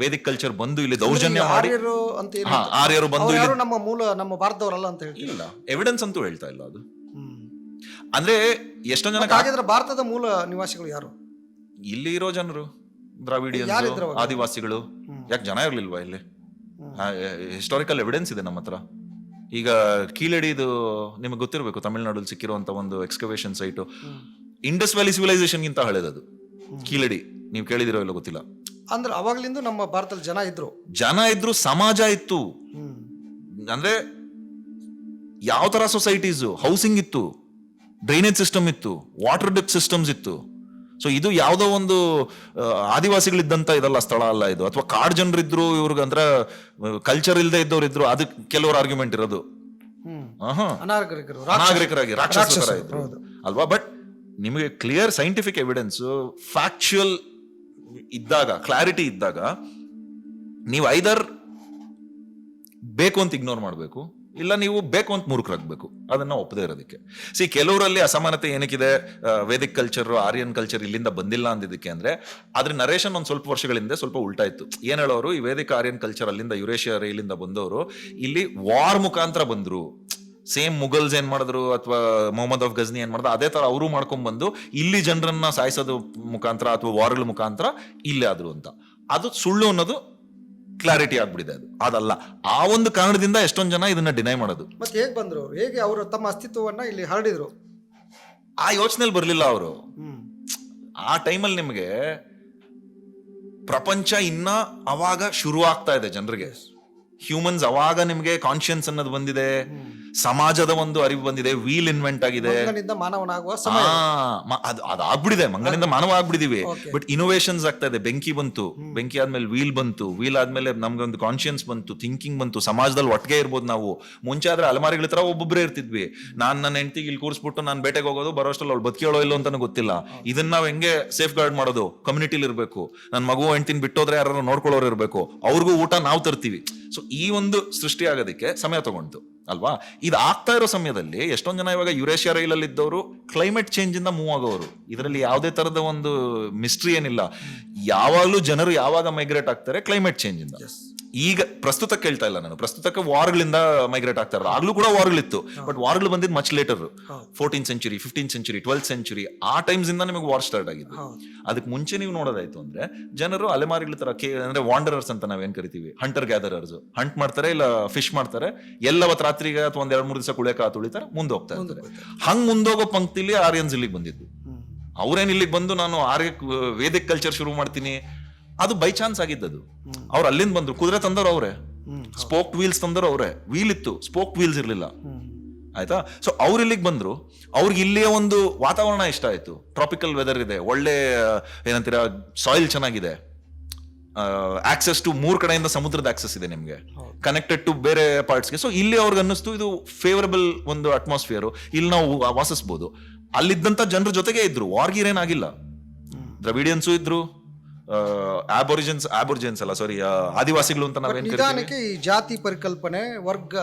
ವೇದಿಕ್ ಕಲ್ಚರ್ ಬಂದು ಇಲ್ಲಿ ದೌರ್ಜನ್ಯ ಮಾಡಿ ಆರ್ಯರು ಬಂದು ನಮ್ಮ ಭಾರತದವರಲ್ಲ ಅಂತ ಹೇಳಿ ಇಲ್ಲ, ಎವಿಡೆನ್ಸ್ ಅಂತೂ ಹೇಳ್ತಾ ಇಲ್ಲ ಅದು. ಅಂದ್ರೆ ಎಷ್ಟೊಂದು ಜನ ಹಾಗಿದ್ರೆ ಭಾರತದ ಮೂಲ ನಿವಾಸಿಗಳು ಯಾರು? ಇಲ್ಲಿ ಇರೋ ಜನರು ದ್ರಾವಿಡಿಯನ್ಸ್, ಆದಿವಾಸಿಗಳು. ಯಾಕೆ ಜನ ಇರ್ಲಿಲ್ವಾ ಇಲ್ಲಿ? ಹಿಸ್ಟಾರಿಕಲ್ ಎವಿಡೆನ್ಸ್ ಇದೆ ನಮ್ಮ ಹತ್ರ. ಈಗ ಕೀಳಡಿದು ನಿಮಗೆ ಗೊತ್ತಿರಬೇಕು, ತಮಿಳುನಾಡಲ್ಲಿ ಸಿಕ್ಕಿರುವಂತ ಒಂದು excavation site Indus valley civilisation ಗಿಂತ ಹಳೆದದು. ಕೀಳಡಿ ನೀವು ಕೇಳಿದಿರೋ ಇಲ್ಲ ಗೊತ್ತಿಲ್ಲ. ಅಂದ್ರೆ ಅವಾಗ್ಲಿಂದ ನಮ್ಮ ಭಾರತದಲ್ಲಿ ಜನ ಇದ್ರು, ಸಮಾಜ ಇತ್ತು. ಅಂದ್ರೆ ಯಾವ ತರ ಸೊಸೈಟೀಸ್, ಹೌಸಿಂಗ್ ಇತ್ತು, ಡ್ರೈನೇಜ್ ಸಿಸ್ಟಮ್ ಇತ್ತು, ವಾಟರ್ ಡಿಪ್ ಸಿಸ್ಟಮ್ಸ್ ಇತ್ತು. ಸೊ ಇದು ಯಾವುದೋ ಒಂದು ಆದಿವಾಸಿಗಳಿದ್ದಂತ ಇದಲ್ಲ, ಸ್ಥಳ ಅಲ್ಲ ಇದು. ಅಥವಾ ಕಾಡ್ ಜನರಿದ್ರು, ಇವ್ರಿಗೆ ಅಂದ್ರೆ ಕಲ್ಚರ್ ಇಲ್ಲದೆ ಇದ್ದವ್ರು ಇದ್ರು, ಅದಕ್ಕೆ ಕೆಲವರು ಆರ್ಗ್ಯುಮೆಂಟ್ ಇರೋದು ಅನಾಗರಿಕರಾಗಿ ರಾಕ್ಷಸರ ಇದ್ರು ಅಲ್ವಾ. ಬಟ್ ನಿಮಗೆ ಕ್ಲಿಯರ್ ಸೈಂಟಿಫಿಕ್ ಎವಿಡೆನ್ಸ್, ಫ್ಯಾಕ್ಚುಯಲ್ ಇದ್ದಾಗ, ಕ್ಲಾರಿಟಿ ಇದ್ದಾಗ, ನೀವು ಐದರ್ ಬೇಕು ಅಂತ ಇಗ್ನೋರ್ ಮಾಡಬೇಕು, ಇಲ್ಲ ನೀವು ಬೇಕು ಅಂತ ಮೂರ್ಖರಾಗಬೇಕು ಅದನ್ನ ಒಪ್ಪದೇ ಇರೋದಕ್ಕೆ. ಕೆಲವರಲ್ಲಿ ಅಸಮಾನತೆ ಏನಕ್ಕಿದೆ, ವೇದಿಕ್ ಕಲ್ಚರ್, ಆರ್ಯನ್ ಕಲ್ಚರ್ ಇಲ್ಲಿಂದ ಬಂದಿಲ್ಲ ಅಂದಿದ್ದಕ್ಕೆ ಅಂದ್ರೆ ಅದ್ರ ನರೇಷನ್ ಒಂದು ಸ್ವಲ್ಪ ವರ್ಷಗಳಿಂದ ಸ್ವಲ್ಪ ಉಲ್ಟಾ ಇತ್ತು. ಏನ್ ಹೇಳೋರು, ಈ ವೇದಿಕ್ ಆರ್ಯನ್ ಕಲ್ಚರ್ ಅಲ್ಲಿಂದ ಯುರೇಷಿಯಾ ಇಲ್ಲಿಂದ ಬಂದವರು ಇಲ್ಲಿ ವಾರ್ ಮುಖಾಂತರ ಬಂದ್ರು. ಸೇಮ್ ಮುಘಲ್ಸ್ ಏನ್ ಮಾಡಿದ್ರು ಅಥವಾ ಮೊಹಮ್ಮದ್ ಆಫ್ ಗಜ್ನಿ ಏನ್ ಮಾಡಿದ್ರು ಅದೇ ತರ ಅವರು ಮಾಡ್ಕೊಂಡ್ ಬಂದು ಇಲ್ಲಿ ಜನರನ್ನ ಸಾಯಿಸೋದು ಮುಖಾಂತರ ಅಥವಾ ವಾರ್ಗಳ ಮುಖಾಂತರ ಇಲ್ಲೇ ಆದ್ರು ಅಂತ. ಅದು ಸುಳ್ಳು ಅನ್ನೋದು ಕ್ಲಾರಿಟಿ ಆಗ್ಬಿಡಿದೆ. ಅದಲ್ಲ. ಆ ಒಂದು ಕಾರಣದಿಂದ ಎಷ್ಟೊಂದು ಜನ ಇದನ್ನ ಡಿನೈ ಮಾಡೋದು. ಮತ್ತೆ ಹೇಗೆ ಬಂದ್ರು, ಹೇಗೆ ಅವರು ತಮ್ಮ ಅಸ್ತಿತ್ವವನ್ನ ಇಲ್ಲಿ ಹರಡಿದ್ರು, ಆ ಯೋಚನೆಯಲ್ಲಿ ಬರ್ಲಿಲ್ಲ ಅವರು. ಆ ಟೈಮಲ್ಲಿ ನಿಮಗೆ ಪ್ರಪಂಚ ಇನ್ನ ಅವಾಗ ಶುರು ಆಗ್ತಾ ಇದೆ ಜನರಿಗೆ. ಹ್ಯೂಮನ್ಸ್ ಅವಾಗ ನಿಮಗೆ ಕಾನ್ಶಿಯನ್ಸ್ ಅನ್ನೋದು ಬಂದಿದೆ, ಸಮಾಜದ ಒಂದು ಅರಿವು ಬಂದಿದೆ, ವೀಲ್ ಇನ್ವೆಂಟ್ ಆಗಿದೆ, ಅದಾಗ್ಬಿಡಿದೆ, ಮಂಗನಿಂದ ಮಾನವ ಆಗ್ಬಿಡಿದೀವಿ. ಬಟ್ ಇನೋವೇಷನ್ಸ್ ಆಗ್ತಾ ಇದೆ. ಬೆಂಕಿ ಬಂತು, ಬೆಂಕಿ ಆದ್ಮೇಲೆ ವೀಲ್ ಬಂತು, ವೀಲ್ ಆದ್ಮೇಲೆ ನಮ್ಗೆ ಒಂದು ಕಾನ್ಶಿಯನ್ಸ್ ಬಂತು, ಥಿಂಕಿಂಗ್ ಬಂತು, ಸಮಾಜದಲ್ಲಿ ಒಟ್ಟಿಗೆ ಇರ್ಬೋದು ನಾವು. ಮುಂಚೆ ಆದ್ರೆ ಅಲಮಾರಿಗಳ ತರ ಒಬ್ಬೊಬ್ಬರೇ ಇರ್ತಿದ್ವಿ. ನನ್ನ ಹೆಂಡತಿಗೆ ಇಲ್ಲಿ ಕೂರಿಸ್ಬಿಟ್ಟು ನಾನು ಬೇಟೆಗೆ ಹೋಗೋದು, ಬರೋಷ್ಟಲ್ಲಿ ಅವ್ಳು ಬದುಕಿಯೋಳೋ ಇಲ್ಲೋ ಅಂತಾನು ಗೊತ್ತಿಲ್ಲ. ಇದನ್ನ ನಾವ್ ಹೆಂಗೆ ಸೇಫ್ ಗಾರ್ಡ್ ಮಾಡೋದು? ಕಮ್ಯುನಿಟಿಲಿ ಇರ್ಬೇಕು. ನನ್ನ ಮಗು ಹೆಂಡತಿನ ಬಿಟ್ಟೋದ್ರೆ ಯಾರು ನೋಡ್ಕೊಳ್ಳೋರು ಇರ್ಬೇಕು, ಅವ್ರಿಗೂ ಊಟ ನಾವು ತರ್ತೀವಿ. ಸೊ ಈ ಒಂದು ಸೃಷ್ಟಿ ಆಗೋದಕ್ಕೆ ಸಮಯ ತಗೊಂಡು ಅಲ್ವಾ. ಇದು ಆಗ್ತಾ ಇರೋ ಸಮಯದಲ್ಲಿ ಎಷ್ಟೊಂದು ಜನ ಇವಾಗ ಯುರೇಷಿಯಾ ರೈಲಲ್ಲಿ ಇದ್ದವರು ಕ್ಲೈಮೇಟ್ ಚೇಂಜ್ ಇಂದ ಮೂವ್ ಆಗೋರು. ಇದರಲ್ಲಿ ಯಾವುದೇ ತರದ ಒಂದು ಮಿಸ್ಟ್ರಿ ಏನಿಲ್ಲ. ಯಾವಾಗಲೂ ಜನರು ಯಾವಾಗ ಮೈಗ್ರೇಟ್ ಆಗ್ತಾರೆ, ಕ್ಲೈಮೇಟ್ ಚೇಂಜ್ ಇಂದ. ಈಗ ಪ್ರಸ್ತುತ ಕೇಳ್ತಾ ಇಲ್ಲ ನಾನು, ಪ್ರಸ್ತುತಕ್ಕೆ ವಾರ್ಗಳಿಂದ ಮೈಗ್ರೇಟ್ ಆಗ್ತಾ ಇರೋದು. ಆಗ್ಲೂ ಕೂಡ ವಾರ್ಗಳಿತ್ತು, ಬಟ್ ವಾರ್ಗಳು ಬಂದಿದ್ದು much later. 14th century, 15th century, 12th century ಆ ಟೈಮ್ಸ್ ಇಂದ ನಿಮಗೆ ವಾರ್ ಸ್ಟಾರ್ಟ್ ಆಗಿದೆ. ಅದಕ್ಕೆ ಮುಂಚೆ ನೀವು ನೋಡೋದಾಯ್ತು ಅಂದ್ರೆ ಜನರು ಅಲೆಮಾರಿಗಳ ತರ ಅಂದ್ರೆ ವಾಂಡರರ್ಸ್ ಅಂತ ನಾವೇನ್ ಕರಿತೀವಿ, ಹಂಟರ್ ಗ್ಯಾದರರ್ಸ್, ಹಂಟ್ ಮಾಡ್ತಾರೆ, ಇಲ್ಲ ಫಿಶ್ ಮಾಡ್ತಾರೆ, ಎಲ್ಲವತ್ತು ರಾತ್ರಿಗೆ ಅಥವಾ 2-3 ದಿವಸ ಕುಳಿಯಕ ತುಳಿತಾರೆ, ಮುಂದೆ ಹೋಗ್ತಾ ಇರ್ತಾರೆ. ಹಂಗ್ ಮುಂದೋಗೋ ಪಂಕ್ತಿಲಿ ಆರ್ಯನ್ಸ್ ಇಲ್ಲಿಗೆ ಬಂದಿದ್ದು. ಅವ್ರೇನ್ ಇಲ್ಲಿಗೆ ಬಂದು ನಾನು ವೇದಿಕ್ ಕಲ್ಚರ್ ಶುರು ಮಾಡ್ತೀನಿ, ಅದು ಬೈ ಚಾನ್ಸ್ ಆಗಿದ್ದದು. ಅವ್ರು ಅಲ್ಲಿಂದ ಬಂದ್ರು, ಕುದುರೆ ತಂದವ್ರು ಅವ್ರೆ, ಸ್ಪೋಕ್ ವೀಲ್ಸ್ ತಂದವ್ರು ಅವ್ರೆ. ವೀಲ್ ಇತ್ತು, ಸ್ಪೋಕ್ ವೀಲ್ಸ್ ಇರ್ಲಿಲ್ಲ. ಆಯ್ತಾ. ಸೊ ಅವ್ರು ಇಲ್ಲಿಗೆ ಬಂದ್ರು, ಅವ್ರಿಗೆ ಇಲ್ಲಿಯ ಒಂದು ವಾತಾವರಣ ಇಷ್ಟ ಆಯ್ತು. ಟ್ರಾಪಿಕಲ್ ವೆದರ್ ಇದೆ, ಒಳ್ಳೆ ಏನಂತೀರಾ ಸಾಯಿಲ್ ಚೆನ್ನಾಗಿದೆ, ಆಕ್ಸೆಸ್ ಟು 3 ಕಡೆಯಿಂದ ಸಮುದ್ರದ ಆಕ್ಸೆಸ್ ಇದೆ ನಿಮ್ಗೆ, ಕನೆಕ್ಟೆಡ್ ಟು ಬೇರೆ ಪಾರ್ಟ್ಸ್ಗೆ. ಸೊ ಇಲ್ಲಿ ಅವ್ರಿಗೆ ಅನ್ನಿಸ್ತು ಇದು ಫೇವರಬಲ್ ಒಂದು ಅಟ್ಮಾಸ್ಫಿಯರ್, ಇಲ್ಲಿ ನಾವು ವಾಸಿಸ್ಬೋದು. ಅಲ್ಲಿದ್ದಂತ ಜನರ ಜೊತೆಗೆ ಇದ್ರು, ವಾರ್ಗೀರ್ ಏನಾಗಿಲ್ಲ. ದ್ರವಿಡಿಯನ್ಸು ಇದ್ರು, ಆಬೋರಿಜಿನ್ಸ್ ಅಲ್ಲ ಸಾರಿ ಆದಿವಾಸಿಗಳು ಅಂತ ನಾವೇನ್ ಕರಿತೀವಿ. ನಿಧಾನಕ್ಕೆ ಈ ಜಾತಿ ಪರಿಕಲ್ಪನೆ, ವರ್ಗ,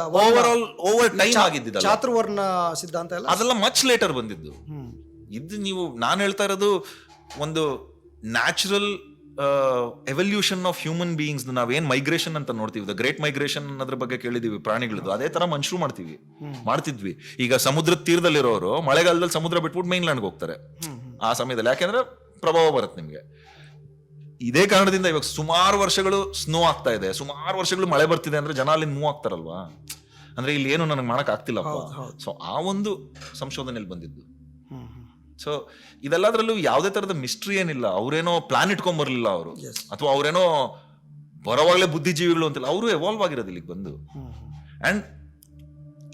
ಓವರ್ ಟೈಮ್ ಆಗಿದ್ದಿದ್ದಲ್ಲ, ಚಾತುರ್ವರ್ಣ ಸಿದ್ಧಾಂತ ಎಲ್ಲ ಅದೆಲ್ಲ ಮಚ್ ಲೇಟರ್ ಬಂದಿದ್ದು. ಇದು ನೀವು ನಾನು ಹೇಳ್ತಾ ಇರೋದು ಒಂದು natural evolution of human beings. ನಾವೇನ್ ಮೈಗ್ರೇಷನ್ ಅಂತ ನೋಡ್ತೀವಿ, ದ ಗ್ರೇಟ್ ಮೈಗ್ರೇಷನ್ ಅನ್ನೋದ್ರ ಬಗ್ಗೆ ಕೇಳಿದೀವಿ ಪ್ರಾಣಿಗಳದ್ದು, ಅದೇ ತರ ಮನುಷ್ಯರು ಮಾಡ್ತಿದ್ವಿ. ಈಗ ಸಮುದ್ರದ ತೀರದಲ್ಲಿರೋರು ಮಳೆಗಾಲದಲ್ಲಿ ಸಮುದ್ರ ಬಿಟ್ಬಿಟ್ಟು ಮೈನ್ಲ್ಯಾಂಡ್ಗೆ ಹೋಗ್ತಾರೆ ಆ ಸಮಯದಲ್ಲಿ, ಯಾಕೆಂದ್ರೆ ಪ್ರಭಾವ ಬರುತ್ತೆ ನಿಮ್ಗೆ. ಇದೇ ಕಾರಣದಿಂದ ಇವಾಗ ಸುಮಾರು ವರ್ಷಗಳು ಸ್ನೋ ಆಗ್ತಾ ಇದೆ, ಸುಮಾರು ವರ್ಷಗಳು ಮಳೆ ಬರ್ತಿದೆ ಅಂದ್ರೆ ಜನ ಅಲ್ಲಿ ಮೂವ್ ಆಗ್ತಾರಲ್ವಾ, ಅಂದ್ರೆ ಇಲ್ಲಿ ಏನು ನನಗೆ ಮಾಡಕ್ ಆಗ್ತಿಲ್ಲಪ್ಪ. ಸೊ ಆ ಒಂದು ಸಂಶೋಧನೆಯಲ್ಲಿ ಬಂದಿದ್ದು. ಸೊ ಇದೆಲ್ಲದ್ರಲ್ಲೂ ಯಾವುದೇ ತರದ ಮಿಸ್ಟ್ರಿ ಏನಿಲ್ಲ. ಅವ್ರೇನೋ ಪ್ಲಾನ್ ಇಟ್ಕೊಂಡ್ ಬರ್ಲಿಲ್ಲ ಅವರು, ಅಥವಾ ಅವ್ರೇನೋ ಬರೋವಾಗ್ಲೇ ಬುದ್ಧಿಜೀವಿಗಳು ಅಂತಿಲ್ಲ. ಅವರು ಎವಾಲ್ವ್ ಆಗಿರೋದು ಇಲ್ಲಿಗೆ ಬಂದು. ಅಂಡ್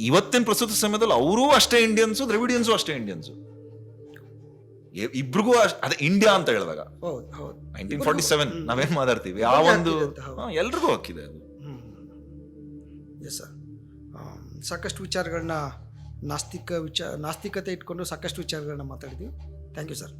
ಇವತ್ತಿನ ಪ್ರಸ್ತುತ ಸಮಯದಲ್ಲಿ ಅವರೂ ಅಷ್ಟೇ ಇಂಡಿಯನ್ಸು, ದ್ರವಿಡಿಯನ್ಸು ಅಷ್ಟೇ ಇಂಡಿಯನ್ಸು. ಇಬ್ರಿಗೂ ಅದೇ ಇಂಡಿಯಾ ಅಂತ ಹೇಳಿದಾಗ 1947 ನಾವೇನ್ ಮಾತಾಡ್ತೀವಿ ಆ ಒಂದು ಎಲ್ರಿಗೂ ಹಕ್ಕಿದೆ ಅದು. ಎಸ್ ಸರ್, ಸಾಕಷ್ಟು ವಿಚಾರಗಳನ್ನ ನಾಸ್ತಿಕತೆ ಇಟ್ಕೊಂಡು ಸಾಕಷ್ಟು ವಿಚಾರಗಳನ್ನ ಮಾತಾಡಿದ್ವಿ. Thank you sir.